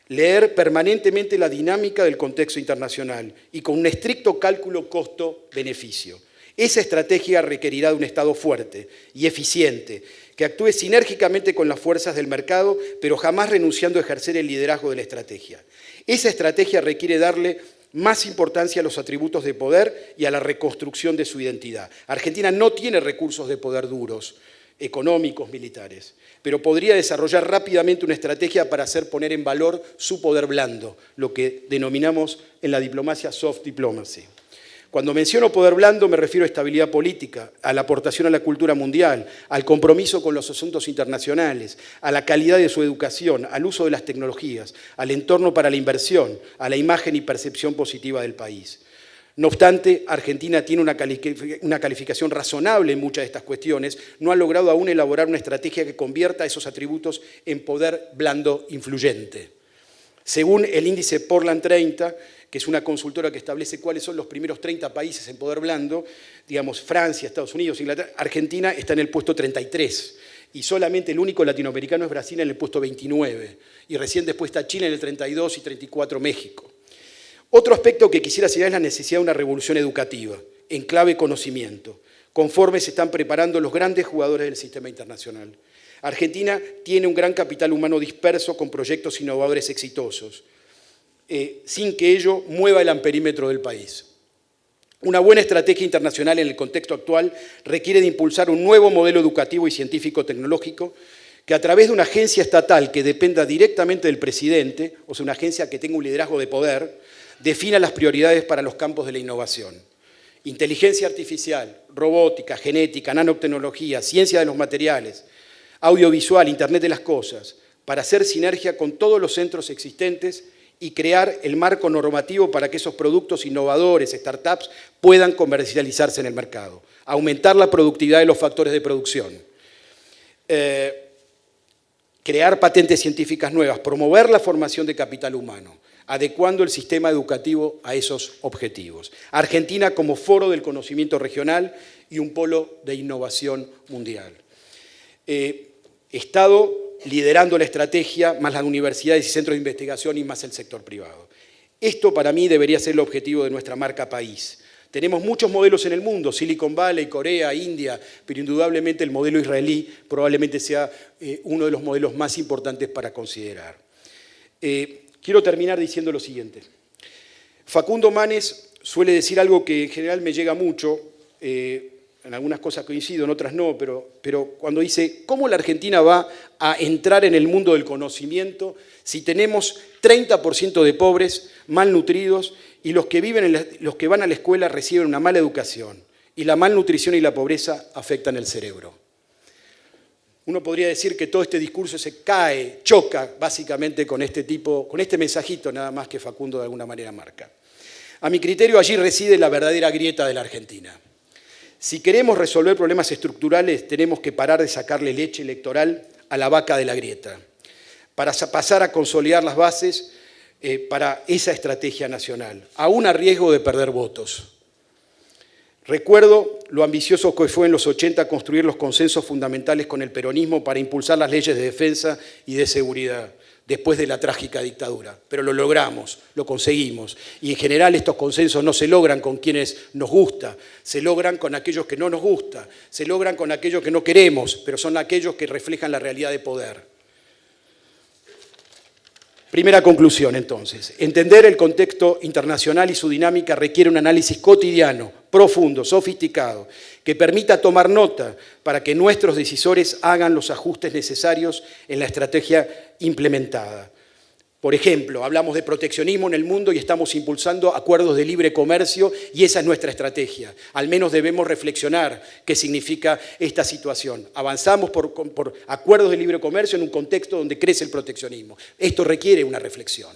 leer permanentemente la dinámica del contexto internacional y con un estricto cálculo costo-beneficio. Esa estrategia requerirá de un Estado fuerte y eficiente, que actúe sinérgicamente con las fuerzas del mercado, pero jamás renunciando a ejercer el liderazgo de la estrategia. Esa estrategia requiere darle más importancia a los atributos de poder y a la reconstrucción de su identidad. Argentina no tiene recursos de poder duros, económicos, militares, pero podría desarrollar rápidamente una estrategia para hacer poner en valor su poder blando, lo que denominamos en la diplomacia soft diplomacy. Cuando menciono poder blando me refiero a estabilidad política, a la aportación a la cultura mundial, al compromiso con los asuntos internacionales, a la calidad de su educación, al uso de las tecnologías, al entorno para la inversión, a la imagen y percepción positiva del país. No obstante, Argentina tiene una calificación razonable en muchas de estas cuestiones, no ha logrado aún elaborar una estrategia que convierta esos atributos en poder blando influyente. Según el índice Portland 30, que es una consultora que establece cuáles son los primeros 30 países en poder blando, digamos Francia, Estados Unidos, Inglaterra, Argentina está en el puesto 33 y solamente el único latinoamericano es Brasil en el puesto 29 y recién después está Chile en el 32 y 34 México. Otro aspecto que quisiera señalar es la necesidad de una revolución educativa, en clave conocimiento, conforme se están preparando los grandes jugadores del sistema internacional. Argentina tiene un gran capital humano disperso con proyectos innovadores exitosos, sin que ello mueva el amperímetro del país. Una buena estrategia internacional en el contexto actual requiere de impulsar un nuevo modelo educativo y científico-tecnológico que a través de una agencia estatal que dependa directamente del presidente, o sea, una agencia que tenga un liderazgo de poder, defina las prioridades para los campos de la innovación. Inteligencia artificial, robótica, genética, nanotecnología, ciencia de los materiales, audiovisual, Internet de las cosas, para hacer sinergia con todos los centros existentes y crear el marco normativo para que esos productos innovadores, startups, puedan comercializarse en el mercado. Aumentar la productividad de los factores de producción. Crear patentes científicas nuevas, promover la formación de capital humano, adecuando el sistema educativo a esos objetivos. Argentina como foro del conocimiento regional y un polo de innovación mundial. Estado liderando la estrategia, más las universidades y centros de investigación y más el sector privado. Esto para mí debería ser el objetivo de nuestra marca país. Tenemos muchos modelos en el mundo, Silicon Valley, Corea, India, pero indudablemente el modelo israelí probablemente sea uno de los modelos más importantes para considerar. Quiero terminar diciendo lo siguiente. Facundo Manes suele decir algo que en general me llega mucho, en algunas cosas coincido, en otras no, pero cuando dice, ¿cómo la Argentina va a entrar en el mundo del conocimiento si tenemos 30% de pobres, malnutridos y los que van a la escuela reciben una mala educación y la malnutrición y la pobreza afectan el cerebro. Uno podría decir que todo este discurso se cae, choca básicamente con este mensajito nada más que Facundo de alguna manera marca. A mi criterio, allí reside la verdadera grieta de la Argentina. Si queremos resolver problemas estructurales, tenemos que parar de sacarle leche electoral a la vaca de la grieta, para pasar a consolidar las bases para esa estrategia nacional, aún a riesgo de perder votos. Recuerdo lo ambicioso que fue en los 80 construir los consensos fundamentales con el peronismo para impulsar las leyes de defensa y de seguridad, después de la trágica dictadura. Pero lo logramos, lo conseguimos. Y en general estos consensos no se logran con quienes nos gusta, se logran con aquellos que no nos gusta, se logran con aquellos que no queremos, pero son aquellos que reflejan la realidad de poder. Primera conclusión, entonces. Entender el contexto internacional y su dinámica requiere un análisis cotidiano, profundo, sofisticado, que permita tomar nota para que nuestros decisores hagan los ajustes necesarios en la estrategia implementada. Por ejemplo, hablamos de proteccionismo en el mundo y estamos impulsando acuerdos de libre comercio y esa es nuestra estrategia. Al menos debemos reflexionar qué significa esta situación. Avanzamos por acuerdos de libre comercio en un contexto donde crece el proteccionismo. Esto requiere una reflexión.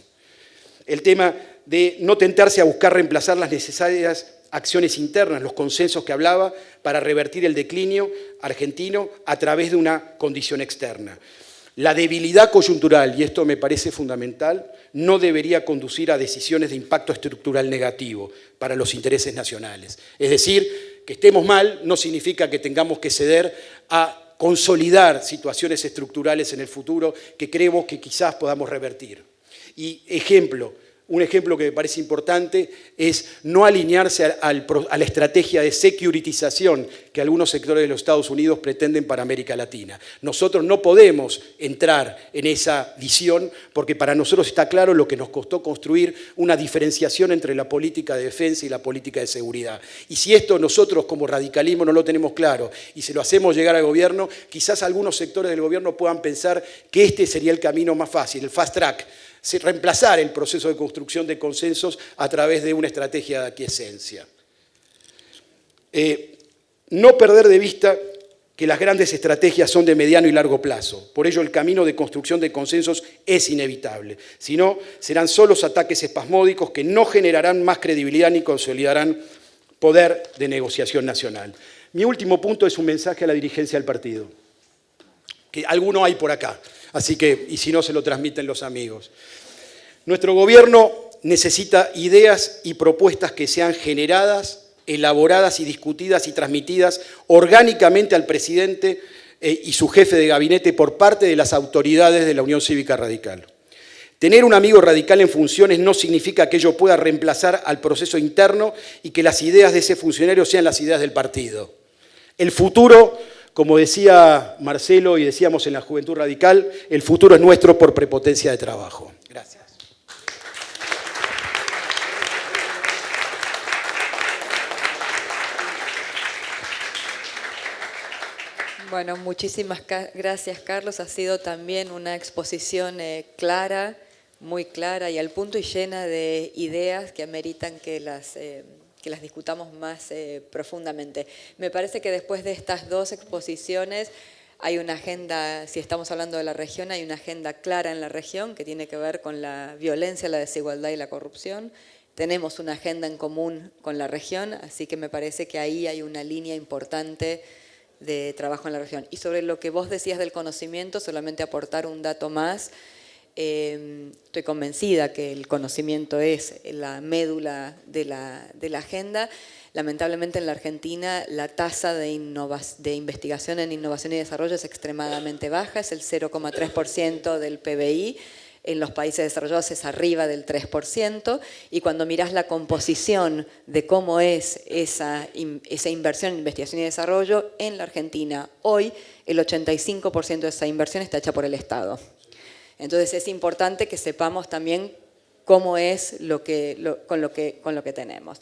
El tema de no tentarse a buscar reemplazar las necesarias acciones internas, los consensos que hablaba, para revertir el declinio argentino a través de una condición externa. La debilidad coyuntural, y esto me parece fundamental, no debería conducir a decisiones de impacto estructural negativo para los intereses nacionales. Es decir, que estemos mal no significa que tengamos que ceder a consolidar situaciones estructurales en el futuro que creemos que quizás podamos revertir. Y un ejemplo que me parece importante es no alinearse a la estrategia de securitización que algunos sectores de los Estados Unidos pretenden para América Latina. Nosotros no podemos entrar en esa visión porque para nosotros está claro lo que nos costó construir una diferenciación entre la política de defensa y la política de seguridad. Y si esto nosotros como radicalismo no lo tenemos claro y se lo hacemos llegar al gobierno, quizás algunos sectores del gobierno puedan pensar que este sería el camino más fácil, el fast track, reemplazar el proceso de construcción de consensos a través de una estrategia de aquiescencia. No perder de vista que las grandes estrategias son de mediano y largo plazo. Por ello, el camino de construcción de consensos es inevitable. Si no, serán solos ataques espasmódicos que no generarán más credibilidad ni consolidarán poder de negociación nacional. Mi último punto es un mensaje a la dirigencia del partido, que alguno hay por acá. Así que, y si no, se lo transmiten los amigos. Nuestro gobierno necesita ideas y propuestas que sean generadas, elaboradas y discutidas y transmitidas orgánicamente al presidente y su jefe de gabinete por parte de las autoridades de la Unión Cívica Radical. Tener un amigo radical en funciones no significa que ello pueda reemplazar al proceso interno y que las ideas de ese funcionario sean las ideas del partido. El futuro, como decía Marcelo y decíamos en la Juventud Radical, el futuro es nuestro por prepotencia de trabajo. Gracias. Bueno, muchísimas gracias, Carlos. Ha sido también una exposición clara, muy clara y al punto y llena de ideas que ameritan que las discutamos más profundamente. Me parece que después de estas dos exposiciones hay una agenda, si estamos hablando de la región, hay una agenda clara en la región que tiene que ver con la violencia, la desigualdad y la corrupción. Tenemos una agenda en común con la región, así que me parece que ahí hay una línea importante de trabajo en la región. Y sobre lo que vos decías del conocimiento, solamente aportar un dato más. Estoy convencida que el conocimiento es la médula de la agenda. Lamentablemente en la Argentina la tasa de investigación en innovación y desarrollo es extremadamente baja, es el 0,3% del PBI. En los países desarrollados es arriba del 3%, y cuando mirás la composición de cómo es esa inversión en investigación y desarrollo, en la Argentina hoy el 85% de esa inversión está hecha por el Estado. Entonces es importante que sepamos también cómo es con lo que tenemos.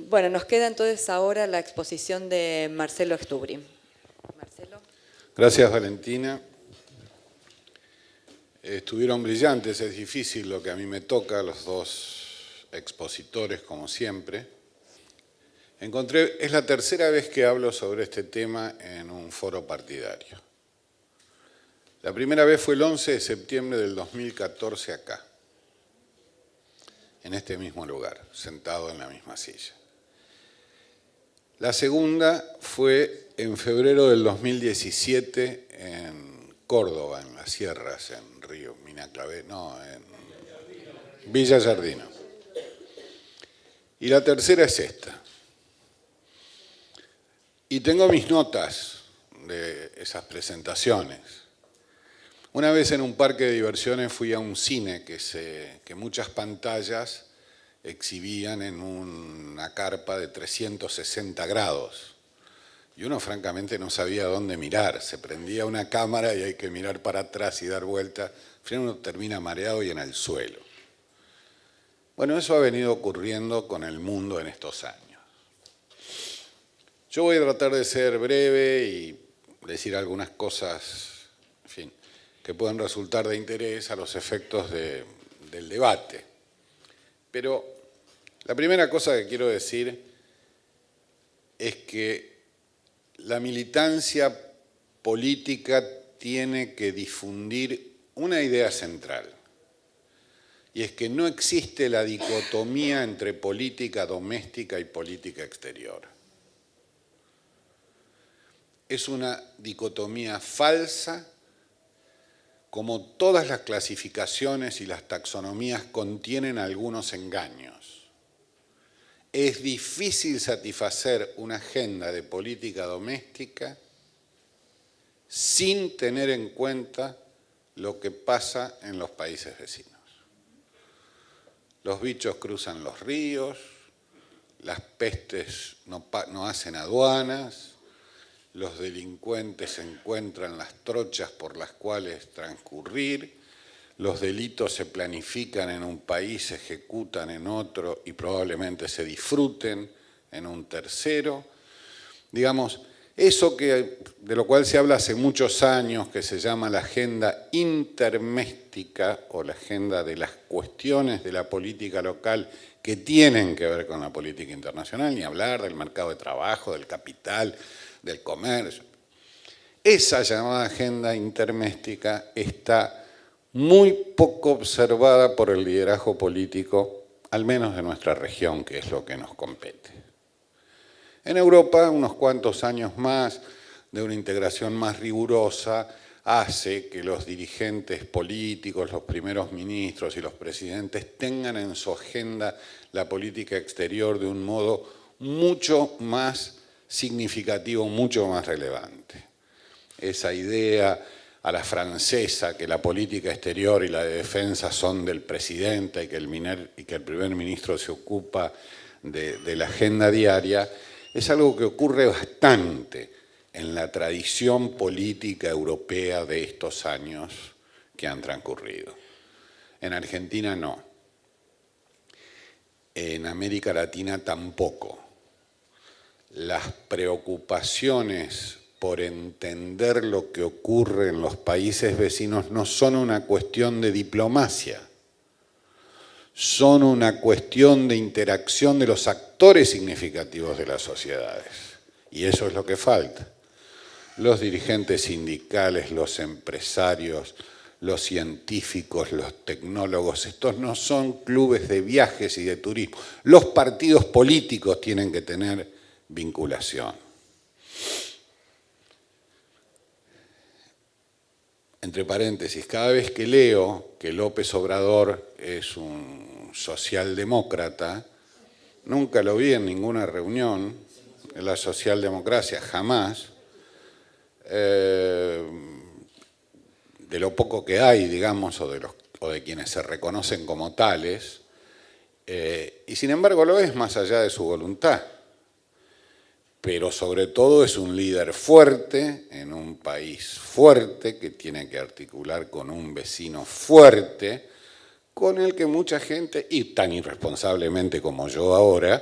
Bueno, nos queda entonces ahora la exposición de Marcelo Stubri. Marcelo. Gracias, Valentina. Estuvieron brillantes, es difícil lo que a mí me toca, los dos expositores como siempre. Es la tercera vez que hablo sobre este tema en un foro partidario. La primera vez fue el 11 de septiembre del 2014 acá, en este mismo lugar, sentado en la misma silla. La segunda fue en febrero del 2017 en Córdoba, en las sierras, en Río Minaclavé, no, en Villa Giardino. Y la tercera es esta. Y tengo mis notas de esas presentaciones. Una vez en un parque de diversiones fui a un cine que muchas pantallas exhibían en una carpa de 360 grados. Y uno francamente no sabía dónde mirar. Se prendía una cámara y hay que mirar para atrás y dar vuelta. Al final uno termina mareado y en el suelo. Bueno, eso ha venido ocurriendo con el mundo en estos años. Yo voy a tratar de ser breve y decir algunas cosas, en fin, que pueden resultar de interés a los efectos del debate. Pero la primera cosa que quiero decir es que la militancia política tiene que difundir una idea central, y es que no existe la dicotomía entre política doméstica y política exterior. Es una dicotomía falsa, como todas las clasificaciones y las taxonomías contienen algunos engaños. Es difícil satisfacer una agenda de política doméstica sin tener en cuenta lo que pasa en los países vecinos. Los bichos cruzan los ríos, las pestes no hacen aduanas, los delincuentes encuentran las trochas por las cuales transcurrir, los delitos se planifican en un país, se ejecutan en otro y probablemente se disfruten en un tercero. Digamos, eso de lo cual se habla hace muchos años, que se llama la agenda interméstica o la agenda de las cuestiones de la política local que tienen que ver con la política internacional, ni hablar del mercado de trabajo, del capital, del comercio. Esa llamada agenda interméstica está muy poco observada por el liderazgo político, al menos de nuestra región, que es lo que nos compete. En Europa, unos cuantos años más de una integración más rigurosa hace que los dirigentes políticos, los primeros ministros y los presidentes tengan en su agenda la política exterior de un modo mucho más significativo, mucho más relevante. Esa idea a la francesa que la política exterior y la de defensa son del presidente y que el primer ministro se ocupa de la agenda diaria, es algo que ocurre bastante en la tradición política europea de estos años que han transcurrido. En Argentina no. En América Latina tampoco. Las preocupaciones por entender lo que ocurre en los países vecinos no son una cuestión de diplomacia, son una cuestión de interacción de los actores significativos de las sociedades. Y eso es lo que falta. Los dirigentes sindicales, los empresarios, los científicos, los tecnólogos, estos no son clubes de viajes y de turismo. Los partidos políticos tienen que tener vinculación. Entre paréntesis, cada vez que leo que López Obrador es un socialdemócrata, nunca lo vi en ninguna reunión de la socialdemocracia, jamás, de lo poco que hay, digamos, o de quienes se reconocen como tales, y sin embargo lo es más allá de su voluntad. Pero sobre todo es un líder fuerte en un país fuerte que tiene que articular con un vecino fuerte, con el que mucha gente, y tan irresponsablemente como yo ahora,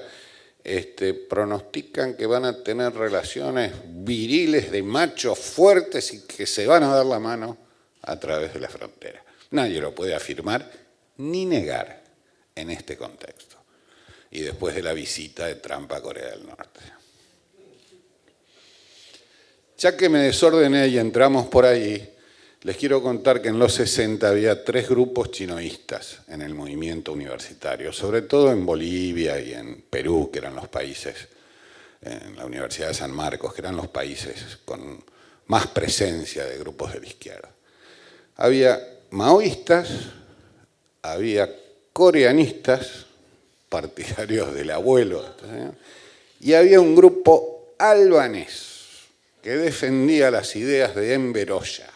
pronostican que van a tener relaciones viriles de machos fuertes y que se van a dar la mano a través de la frontera. Nadie lo puede afirmar ni negar en este contexto. Y después de la visita de Trump a Corea del Norte. Ya que me desordené y entramos por ahí, les quiero contar que en los 60 había 3 grupos chinoístas en el movimiento universitario, sobre todo en Bolivia y en Perú, que eran los países, en la Universidad de San Marcos, que eran los países con más presencia de grupos de la izquierda. Había maoístas, había coreanistas, partidarios del abuelo, y había un grupo albanés que defendía las ideas de Enver Hoxha.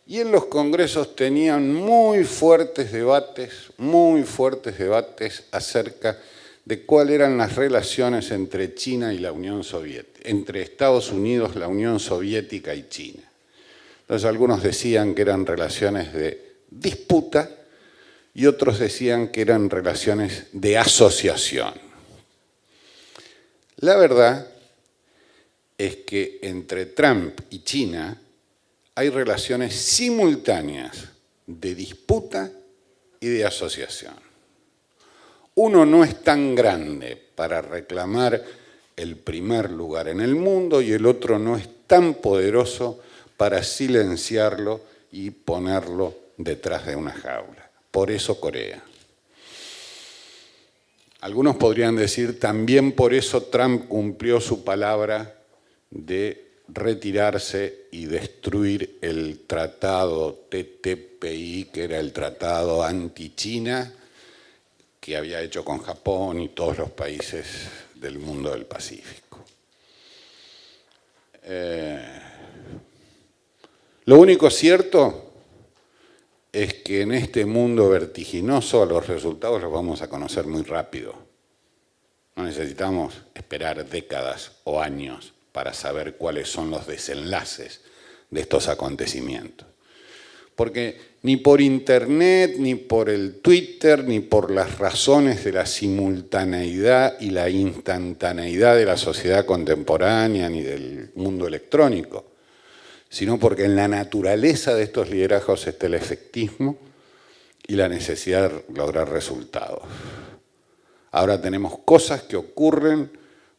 Y en los congresos tenían muy fuertes debates acerca de cuáles eran las relaciones entre China y la Unión Soviética, entre Estados Unidos, la Unión Soviética y China. Entonces algunos decían que eran relaciones de disputa y otros decían que eran relaciones de asociación. La verdad es que entre Trump y China hay relaciones simultáneas de disputa y de asociación. Uno no es tan grande para reclamar el primer lugar en el mundo y el otro no es tan poderoso para silenciarlo y ponerlo detrás de una jaula. Por eso Corea. Algunos podrían decir también por eso Trump cumplió su palabra de retirarse y destruir el tratado TTPI, que era el tratado anti-China que había hecho con Japón y todos los países del mundo del Pacífico. Lo único cierto es que en este mundo vertiginoso los resultados los vamos a conocer muy rápido. No necesitamos esperar décadas o años para saber cuáles son los desenlaces de estos acontecimientos. Porque ni por Internet, ni por el Twitter, ni por las razones de la simultaneidad y la instantaneidad de la sociedad contemporánea, ni del mundo electrónico, sino porque en la naturaleza de estos liderazgos está el efectismo y la necesidad de lograr resultados. Ahora tenemos cosas que ocurren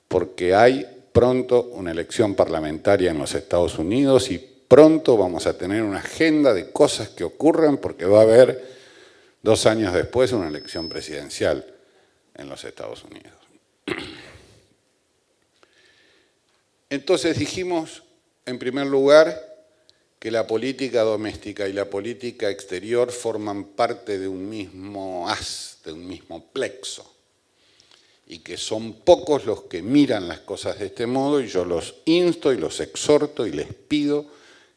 porque hay pronto una elección parlamentaria en los Estados Unidos y pronto vamos a tener una agenda de cosas que ocurran porque va a haber 2 años después una elección presidencial en los Estados Unidos. Entonces dijimos, en primer lugar, que la política doméstica y la política exterior forman parte de un mismo haz, de un mismo plexo, y que son pocos los que miran las cosas de este modo, y yo los insto y los exhorto y les pido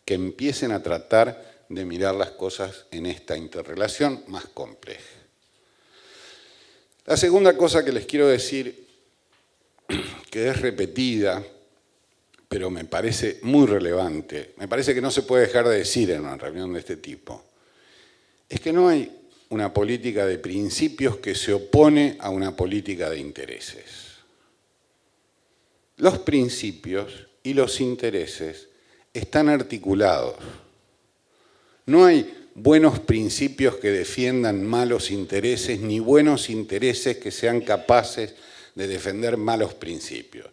que empiecen a tratar de mirar las cosas en esta interrelación más compleja. La segunda cosa que les quiero decir, que es repetida, pero me parece muy relevante, me parece que no se puede dejar de decir en una reunión de este tipo, es que no hay una política de principios que se opone a una política de intereses. Los principios y los intereses están articulados. No hay buenos principios que defiendan malos intereses, ni buenos intereses que sean capaces de defender malos principios.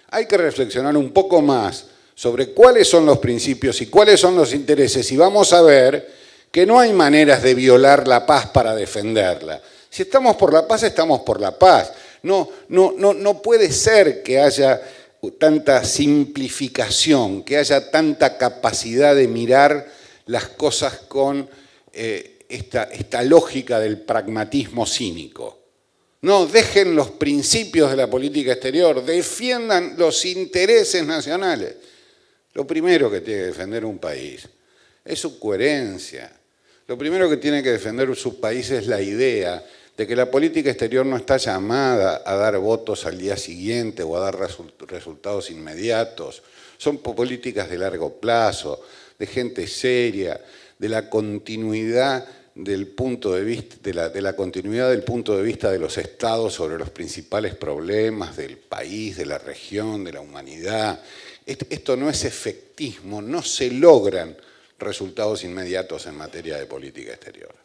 Hay que reflexionar un poco más sobre cuáles son los principios y cuáles son los intereses, y vamos a ver que no hay maneras de violar la paz para defenderla. Si estamos por la paz, estamos por la paz. No puede ser que haya tanta simplificación, que haya tanta capacidad de mirar las cosas con esta lógica del pragmatismo cínico. No, dejen los principios de la política exterior, defiendan los intereses nacionales. Lo primero que tiene que defender un país es su coherencia. Lo primero que tiene que defender su país es la idea de que la política exterior no está llamada a dar votos al día siguiente o a dar resultados inmediatos. Son políticas de largo plazo, de gente seria, de la continuidad del punto de vista, de la continuidad del punto de vista de los estados sobre los principales problemas del país, de la región, de la humanidad. Esto no es efectismo, no se logran resultados inmediatos en materia de política exterior.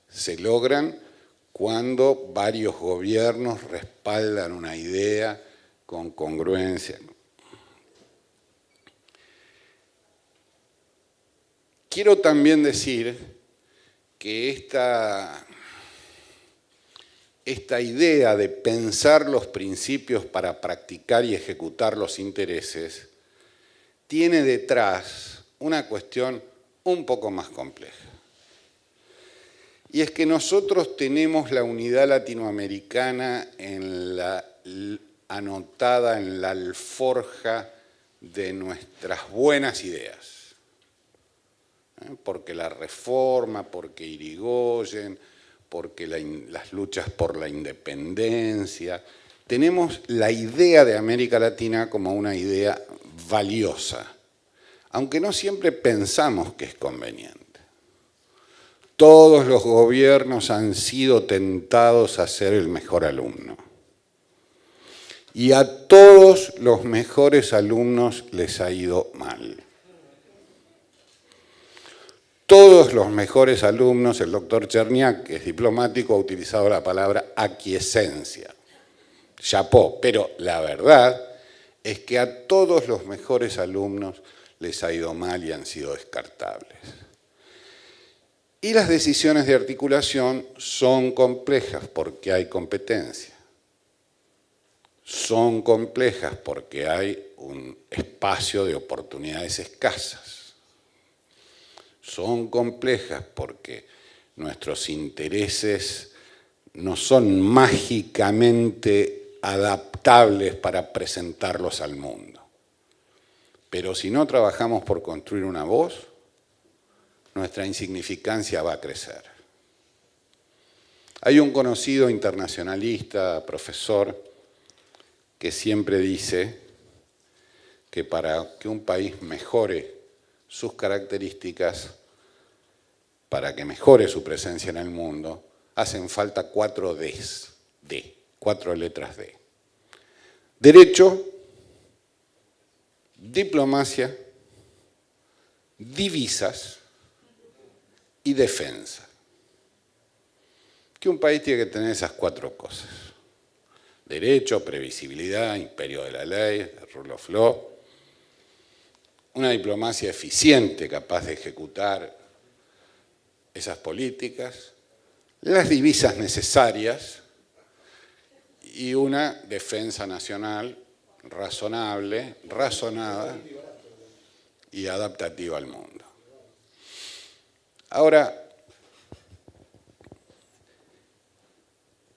Se logran cuando varios gobiernos respaldan una idea con congruencia. Quiero también decir que esta idea de pensar los principios para practicar y ejecutar los intereses tiene detrás una cuestión un poco más compleja. Y es que nosotros tenemos la unidad latinoamericana anotada en la alforja de nuestras buenas ideas. Porque la reforma, porque Irigoyen, porque las luchas por la independencia. Tenemos la idea de América Latina como una idea valiosa, aunque no siempre pensamos que es conveniente. Todos los gobiernos han sido tentados a ser el mejor alumno. Y a todos los mejores alumnos les ha ido mal. Todos los mejores alumnos, el doctor Cherniak, que es diplomático, ha utilizado la palabra aquiescencia. Chapó, pero la verdad es que a todos los mejores alumnos les ha ido mal y han sido descartables. Y las decisiones de articulación son complejas porque hay competencia. Son complejas porque hay un espacio de oportunidades escasas. Son complejas porque nuestros intereses no son mágicamente adaptables para presentarlos al mundo. Pero si no trabajamos por construir una voz, nuestra insignificancia va a crecer. Hay un conocido internacionalista, profesor, que siempre dice que para que un país mejore sus características, para que mejore su presencia en el mundo, hacen falta 4 Ds, 4 letras D. Derecho, diplomacia, divisas y defensa. Que un país tiene que tener esas 4 cosas. Derecho, previsibilidad, imperio de la ley, rule of law. Una diplomacia eficiente, capaz de ejecutar esas políticas, las divisas necesarias y una defensa nacional razonable, razonada y adaptativa al mundo. Ahora,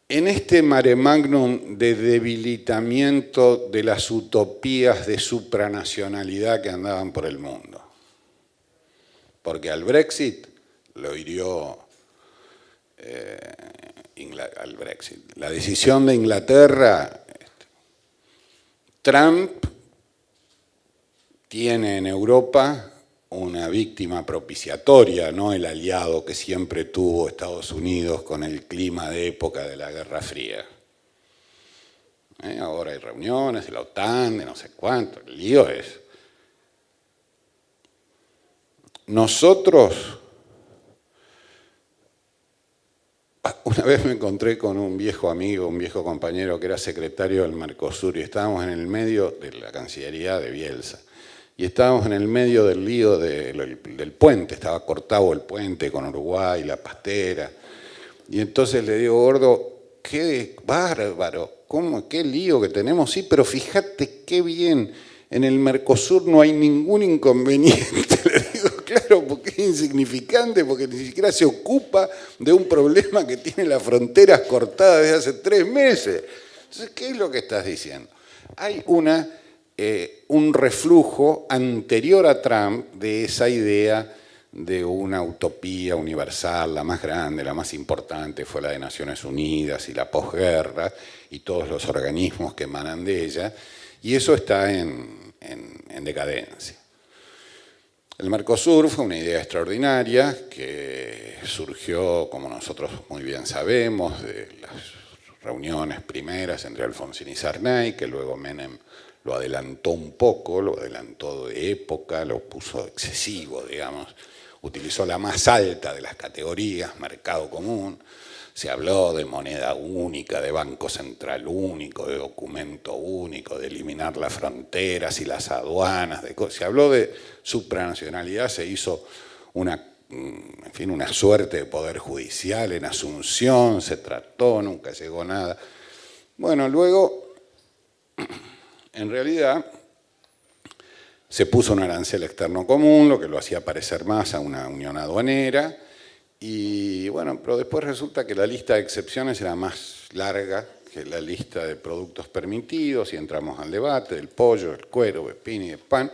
en este mare magnum de debilitamiento de las utopías de supranacionalidad que andaban por el mundo, porque al Brexit lo hirió al Brexit. La decisión de Inglaterra, Trump tiene en Europa una víctima propiciatoria, no el aliado que siempre tuvo Estados Unidos con el clima de época de la Guerra Fría. Ahora hay reuniones de la OTAN, de no sé cuánto, el lío es. Nosotros, una vez me encontré con un viejo amigo, un viejo compañero que era secretario del Mercosur y estábamos en el medio de la Cancillería de Bielsa. Y estábamos en el medio del lío del puente, estaba cortado el puente con Uruguay, la pastera. Y entonces le digo, gordo, qué bárbaro, qué lío que tenemos, sí, pero fíjate qué bien, en el Mercosur no hay ningún inconveniente. Le digo, claro, porque es insignificante, porque ni siquiera se ocupa de un problema que tiene las fronteras cortadas desde hace 3 meses. Entonces, ¿qué es lo que estás diciendo? Hay un reflujo anterior a Trump de esa idea de una utopía universal, la más grande, la más importante, fue la de Naciones Unidas y la posguerra y todos los organismos que emanan de ella, y eso está en decadencia. El Mercosur fue una idea extraordinaria que surgió, como nosotros muy bien sabemos, de las reuniones primeras entre Alfonsín y Sarney, que luego Menem lo adelantó un poco, lo adelantó de época, lo puso excesivo, digamos. Utilizó la más alta de las categorías, mercado común. Se habló de moneda única, de banco central único, de documento único, de eliminar las fronteras y las aduanas. Se habló de supranacionalidad, se hizo una suerte de poder judicial en Asunción, se trató, nunca llegó nada. Bueno, luego, en realidad, se puso un arancel externo común, lo que lo hacía parecer más a una unión aduanera, y bueno, pero después resulta que la lista de excepciones era más larga que la lista de productos permitidos, y entramos al debate del pollo, del cuero, del pino y del pan,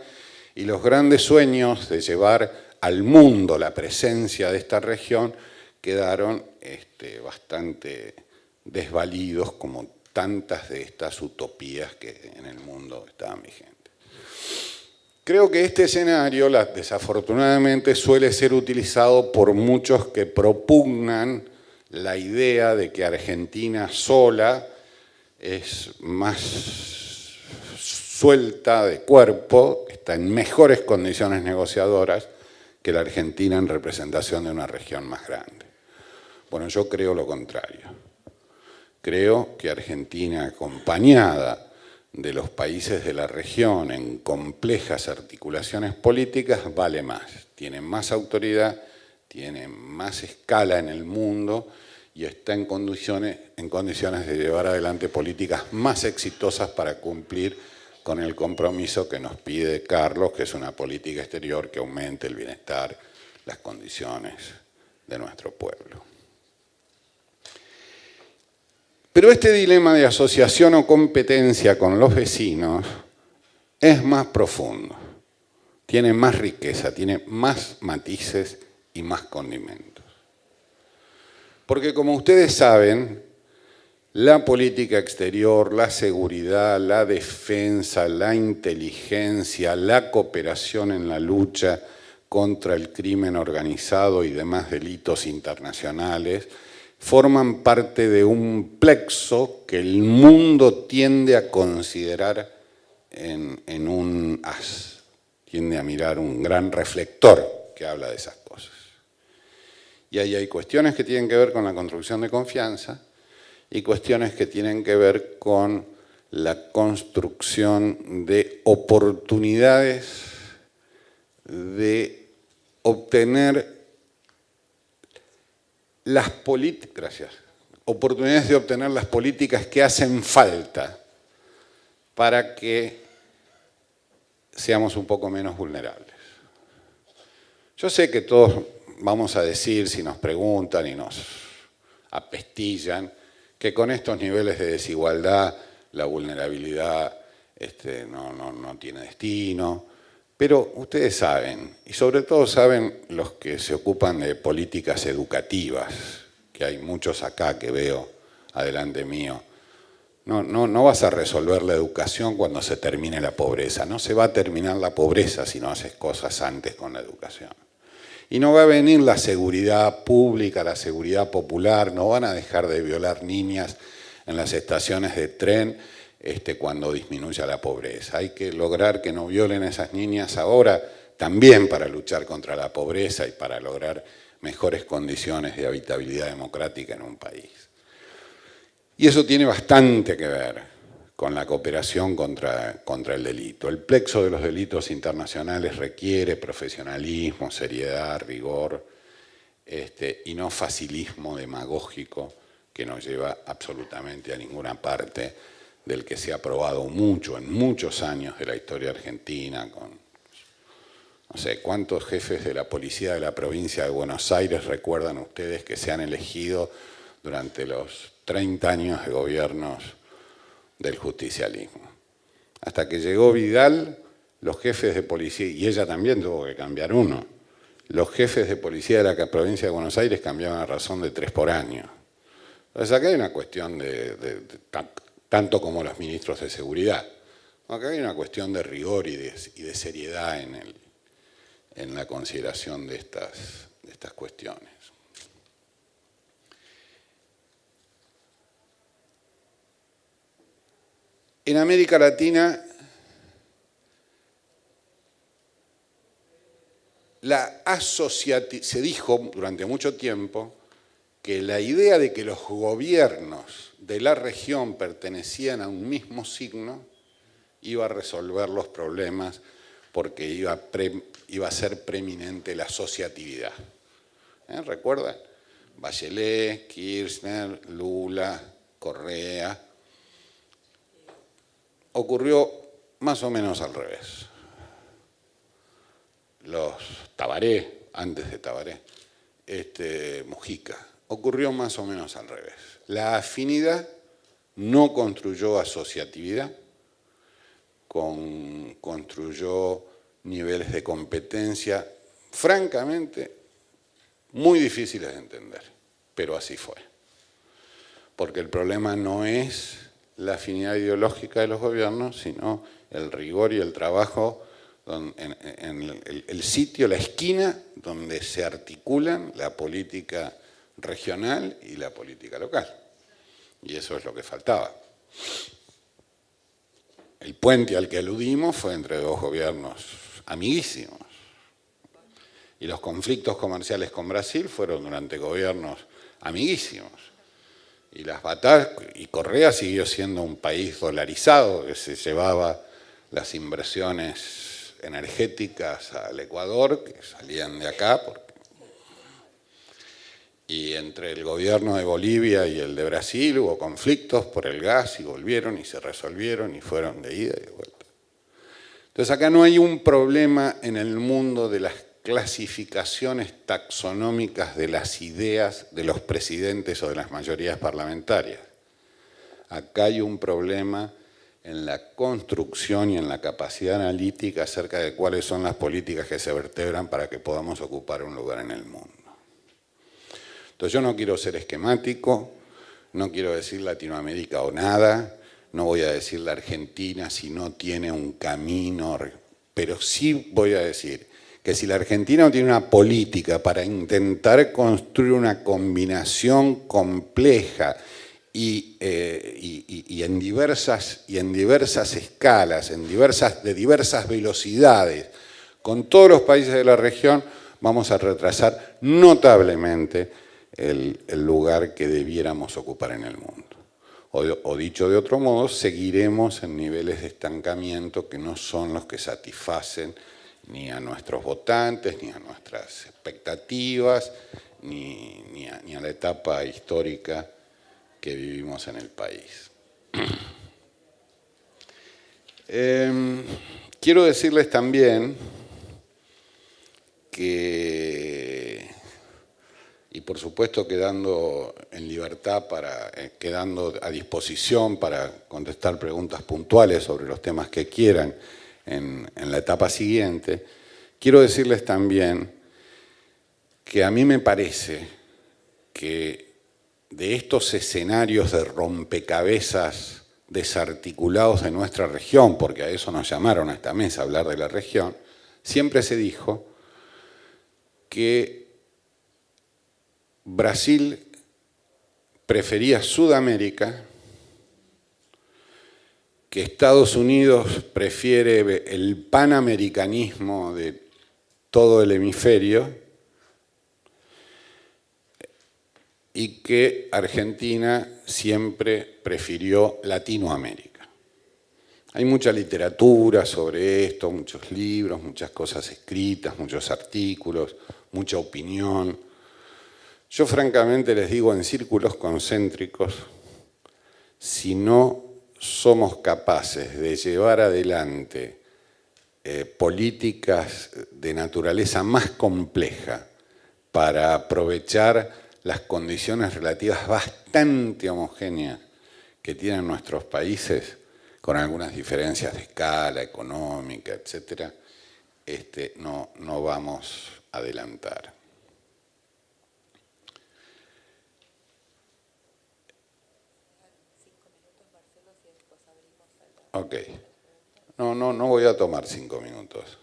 y los grandes sueños de llevar al mundo la presencia de esta región quedaron bastante desvalidos, como tantas de estas utopías que en el mundo estaban vigentes. Creo que este escenario, desafortunadamente, suele ser utilizado por muchos que propugnan la idea de que Argentina sola es más suelta de cuerpo, está en mejores condiciones negociadoras que la Argentina en representación de una región más grande. Bueno, yo creo lo contrario. Creo que Argentina, acompañada de los países de la región en complejas articulaciones políticas, vale más, tiene más autoridad, tiene más escala en el mundo y está en condiciones de llevar adelante políticas más exitosas para cumplir con el compromiso que nos pide Carlos, que es una política exterior que aumente el bienestar, las condiciones de nuestro pueblo. Pero este dilema de asociación o competencia con los vecinos es más profundo, tiene más riqueza, tiene más matices y más condimentos. Porque como ustedes saben, la política exterior, la seguridad, la defensa, la inteligencia, la cooperación en la lucha contra el crimen organizado y demás delitos internacionales forman parte de un plexo que el mundo tiende a considerar en un haz, tiende a mirar un gran reflector que habla de esas cosas. Y ahí hay cuestiones que tienen que ver con la construcción de confianza y cuestiones que tienen que ver con la construcción de oportunidades de obtener oportunidades de obtener las políticas que hacen falta para que seamos un poco menos vulnerables. Yo sé que todos vamos a decir, si nos preguntan y nos apestillan, que con estos niveles de desigualdad la vulnerabilidad no tiene destino, pero ustedes saben, y sobre todo saben los que se ocupan de políticas educativas, que hay muchos acá que veo adelante mío, no vas a resolver la educación cuando se termine la pobreza, no se va a terminar la pobreza si no haces cosas antes con la educación. Y no va a venir la seguridad pública, la seguridad popular, no van a dejar de violar niñas en las estaciones de tren cuando disminuya la pobreza. Hay que lograr que no violen a esas niñas ahora también para luchar contra la pobreza y para lograr mejores condiciones de habitabilidad democrática en un país. Y eso tiene bastante que ver con la cooperación contra el delito. El plexo de los delitos internacionales requiere profesionalismo, seriedad, rigor, y no facilismo demagógico que no lleva absolutamente a ninguna parte, del que se ha probado mucho en muchos años de la historia argentina, con no sé cuántos jefes de la policía de la provincia de Buenos Aires recuerdan ustedes que se han elegido durante los 30 años de gobiernos del justicialismo. Hasta que llegó Vidal, los jefes de policía, y ella también tuvo que cambiar uno, los jefes de policía de la provincia de Buenos Aires cambiaban a razón de 3 por año. Entonces acá hay una cuestión tanto como los ministros de seguridad, acá hay una cuestión de rigor y de seriedad en la consideración de estas cuestiones. En América Latina se dijo durante mucho tiempo que la idea de que los gobiernos de la región pertenecían a un mismo signo iba a resolver los problemas porque iba a ser preeminente la asociatividad. ¿Recuerdan? Bachelet, Kirchner, Lula, Correa. Ocurrió más o menos al revés. Los Tabaré, antes de Tabaré, Mujica, ocurrió más o menos al revés. La afinidad no construyó asociatividad, construyó niveles de competencia, francamente, muy difíciles de entender, pero así fue. Porque el problema no es la afinidad ideológica de los gobiernos, sino el rigor y el trabajo en el sitio, la esquina donde se articulan la política regional y la política local. Y eso es lo que faltaba. El puente al que aludimos fue entre dos gobiernos amiguísimos. Y los conflictos comerciales con Brasil fueron durante gobiernos amiguísimos. Y las batallas, y Correa siguió siendo un país dolarizado que se llevaba las inversiones energéticas al Ecuador, que salían de acá. Y entre el gobierno de Bolivia y el de Brasil hubo conflictos por el gas y volvieron y se resolvieron y fueron de ida y de vuelta. Entonces acá no hay un problema en el mundo de las clasificaciones taxonómicas de las ideas de los presidentes o de las mayorías parlamentarias. Acá hay un problema en la construcción y en la capacidad analítica acerca de cuáles son las políticas que se vertebran para que podamos ocupar un lugar en el mundo. Entonces yo no quiero ser esquemático, no quiero decir Latinoamérica o nada, no voy a decir la Argentina si no tiene un camino, pero sí voy a decir que si la Argentina no tiene una política para intentar construir una combinación compleja y en diversas escalas, de diversas velocidades, con todos los países de la región, vamos a retrasar notablemente el lugar que debiéramos ocupar en el mundo. O dicho de otro modo, seguiremos en niveles de estancamiento que no son los que satisfacen ni a nuestros votantes, ni a nuestras expectativas, ni a la etapa histórica que vivimos en el país. Quiero decirles también que, y por supuesto quedando en libertad, quedando a disposición para contestar preguntas puntuales sobre los temas que quieran en la etapa siguiente, quiero decirles también que a mí me parece que de estos escenarios de rompecabezas desarticulados de nuestra región, porque a eso nos llamaron a esta mesa, a hablar de la región, siempre se dijo que Brasil prefería Sudamérica, que Estados Unidos prefiere el panamericanismo de todo el hemisferio y que Argentina siempre prefirió Latinoamérica. Hay mucha literatura sobre esto, muchos libros, muchas cosas escritas, muchos artículos, mucha opinión. Yo francamente les digo, en círculos concéntricos, si no somos capaces de llevar adelante políticas de naturaleza más compleja para aprovechar las condiciones relativas bastante homogéneas que tienen nuestros países, con algunas diferencias de escala, económica, etc., no vamos a adelantar. Ok. No voy a tomar 5 minutos.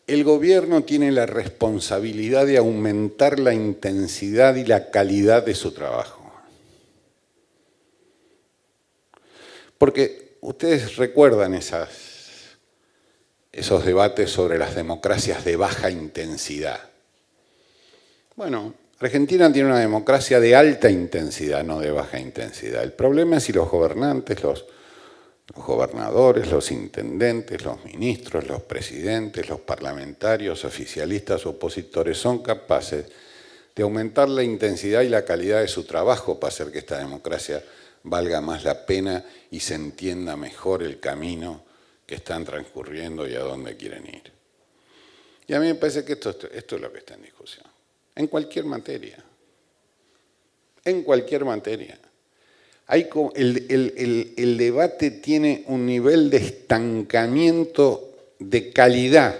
El gobierno tiene la responsabilidad de aumentar la intensidad y la calidad de su trabajo. Porque ustedes recuerdan esas esos debates sobre las democracias de baja intensidad. Bueno, Argentina tiene una democracia de alta intensidad, no de baja intensidad. El problema es si los gobernantes, los gobernadores, los intendentes, los ministros, los presidentes, los parlamentarios, oficialistas o opositores son capaces de aumentar la intensidad y la calidad de su trabajo para hacer que esta democracia valga más la pena y se entienda mejor el camino que están transcurriendo y a dónde quieren ir. Y a mí me parece que esto es lo que está en discusión. En cualquier materia. En cualquier materia. El debate tiene un nivel de estancamiento de calidad,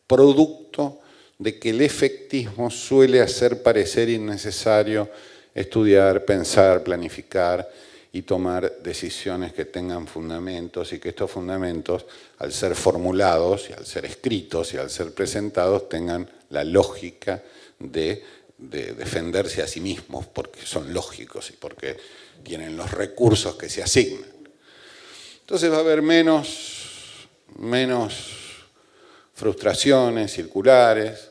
producto de que el efectismo suele hacer parecer innecesario estudiar, pensar, planificar y tomar decisiones que tengan fundamentos y que estos fundamentos, al ser formulados y al ser escritos y al ser presentados, tengan la lógica de defenderse a sí mismos porque son lógicos y porque tienen los recursos que se asignan. Entonces va a haber menos frustraciones circulares,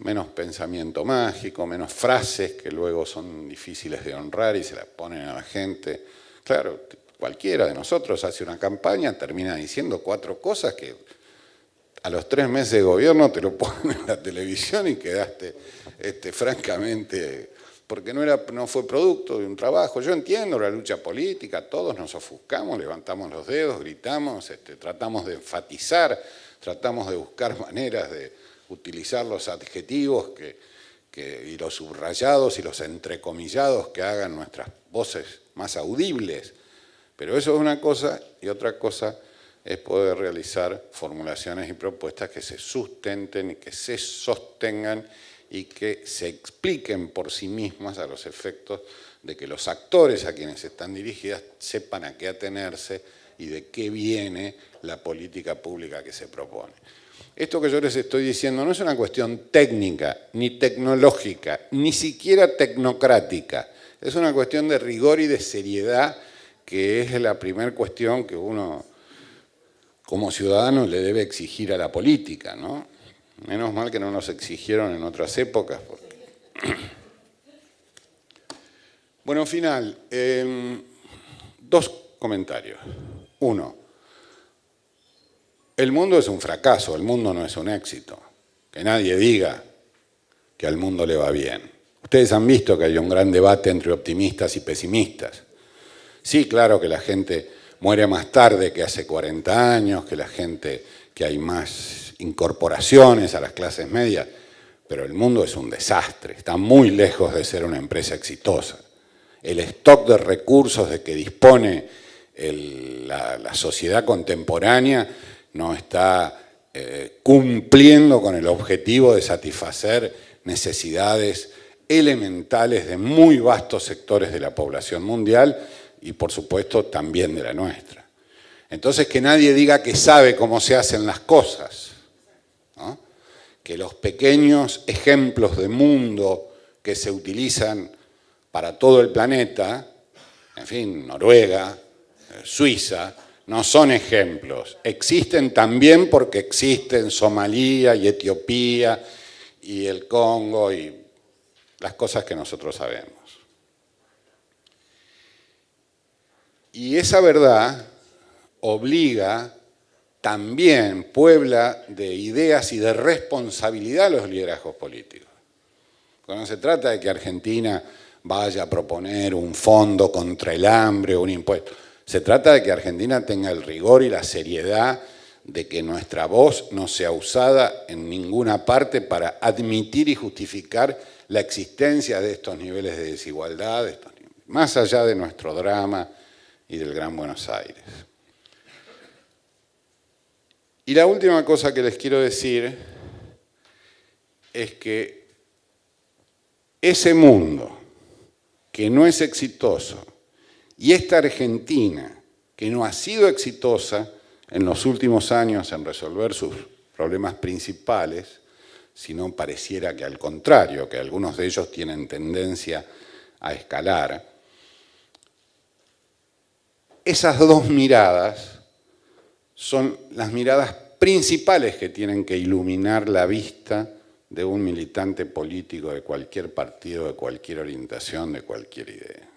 menos pensamiento mágico, menos frases que luego son difíciles de honrar y se las ponen a la gente. Claro, cualquiera de nosotros hace una campaña, termina diciendo 4 cosas que a los 3 meses de gobierno te lo ponen en la televisión y quedaste francamente, porque no fue producto de un trabajo. Yo entiendo la lucha política, todos nos ofuscamos, levantamos los dedos, gritamos, tratamos de enfatizar, tratamos de buscar maneras de utilizar los adjetivos y los subrayados y los entrecomillados que hagan nuestras voces más audibles. Pero eso es una cosa, y otra cosa es poder realizar formulaciones y propuestas que se sustenten y que se sostengan y que se expliquen por sí mismas a los efectos de que los actores a quienes están dirigidas sepan a qué atenerse y de qué viene la política pública que se propone. Esto que yo les estoy diciendo no es una cuestión técnica, ni tecnológica, ni siquiera tecnocrática. Es una cuestión de rigor y de seriedad, que es la primera cuestión que uno, como ciudadano, le debe exigir a la política, ¿no? Menos mal que no nos exigieron en otras épocas. Bueno, final. 2 comentarios. 1. El mundo es un fracaso, el mundo no es un éxito. Que nadie diga que al mundo le va bien. Ustedes han visto que hay un gran debate entre optimistas y pesimistas. Sí, claro que la gente muere más tarde que hace 40 años, que hay más incorporaciones a las clases medias, pero el mundo es un desastre, está muy lejos de ser una empresa exitosa. El stock de recursos de que dispone la sociedad contemporánea no está cumpliendo con el objetivo de satisfacer necesidades elementales de muy vastos sectores de la población mundial y, por supuesto, también de la nuestra. Entonces, que nadie diga que sabe cómo se hacen las cosas, ¿no? Que los pequeños ejemplos de mundo que se utilizan para todo el planeta, en fin, Noruega, Suiza, no son ejemplos. Existen también porque existen Somalia y Etiopía y el Congo y las cosas que nosotros sabemos. Y esa verdad obliga también, puebla de ideas y de responsabilidad a los liderazgos políticos. Porque no se trata de que Argentina vaya a proponer un fondo contra el hambre o un impuesto. Se trata de que Argentina tenga el rigor y la seriedad de que nuestra voz no sea usada en ninguna parte para admitir y justificar la existencia de estos niveles de desigualdad, más allá de nuestro drama y del Gran Buenos Aires. Y la última cosa que les quiero decir es que ese mundo que no es exitoso y esta Argentina que no ha sido exitosa en los últimos años en resolver sus problemas principales, sino pareciera que al contrario, que algunos de ellos tienen tendencia a escalar, esas 2 miradas son las miradas principales que tienen que iluminar la vista de un militante político de cualquier partido, de cualquier orientación, de cualquier idea.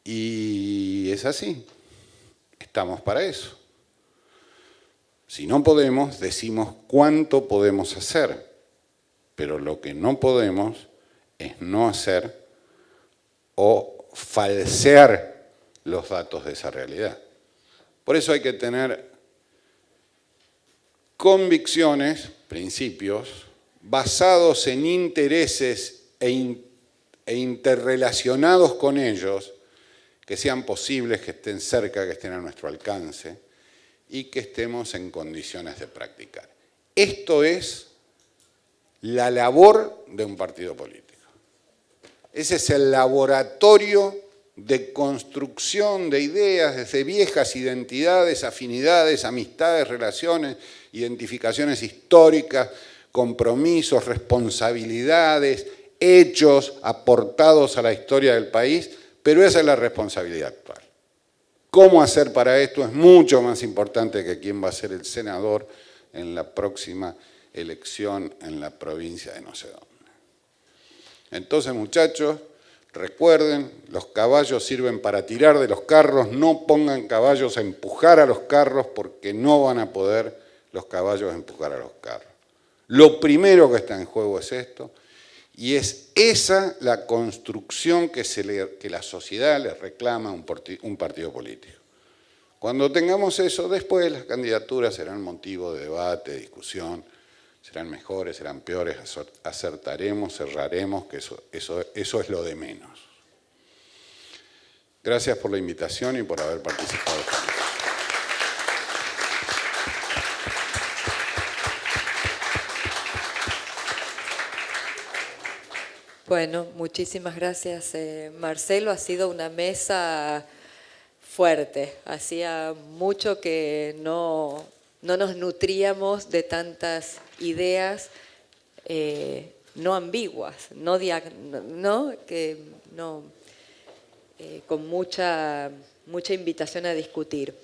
Y es así, estamos para eso. Si no podemos, decimos cuánto podemos hacer, pero lo que no podemos es no hacer o falsear los datos de esa realidad. Por eso hay que tener convicciones, principios, basados en intereses e interrelacionados con ellos, que sean posibles, que estén cerca, que estén a nuestro alcance y que estemos en condiciones de practicar. Esto es la labor de un partido político. Ese es el laboratorio de construcción de ideas desde viejas identidades, afinidades, amistades, relaciones, identificaciones históricas, compromisos, responsabilidades, hechos aportados a la historia del país, pero esa es la responsabilidad actual. ¿Cómo hacer para esto? Es mucho más importante que quién va a ser el senador en la próxima elección en la provincia de no sé dónde. Entonces, muchachos, recuerden, los caballos sirven para tirar de los carros, no pongan caballos a empujar a los carros porque no van a poder los caballos empujar a los carros. Lo primero que está en juego es esto, y es esa la construcción que la sociedad le reclama a un partido político. Cuando tengamos eso, después las candidaturas serán motivo de debate, de discusión, serán mejores, serán peores, acertaremos, cerraremos, que eso es lo de menos. Gracias por la invitación y por haber participado. Bueno, muchísimas gracias, Marcelo. Ha sido una mesa fuerte. Hacía mucho que no nos nutríamos de tantas ideas no ambiguas, con mucha invitación a discutir.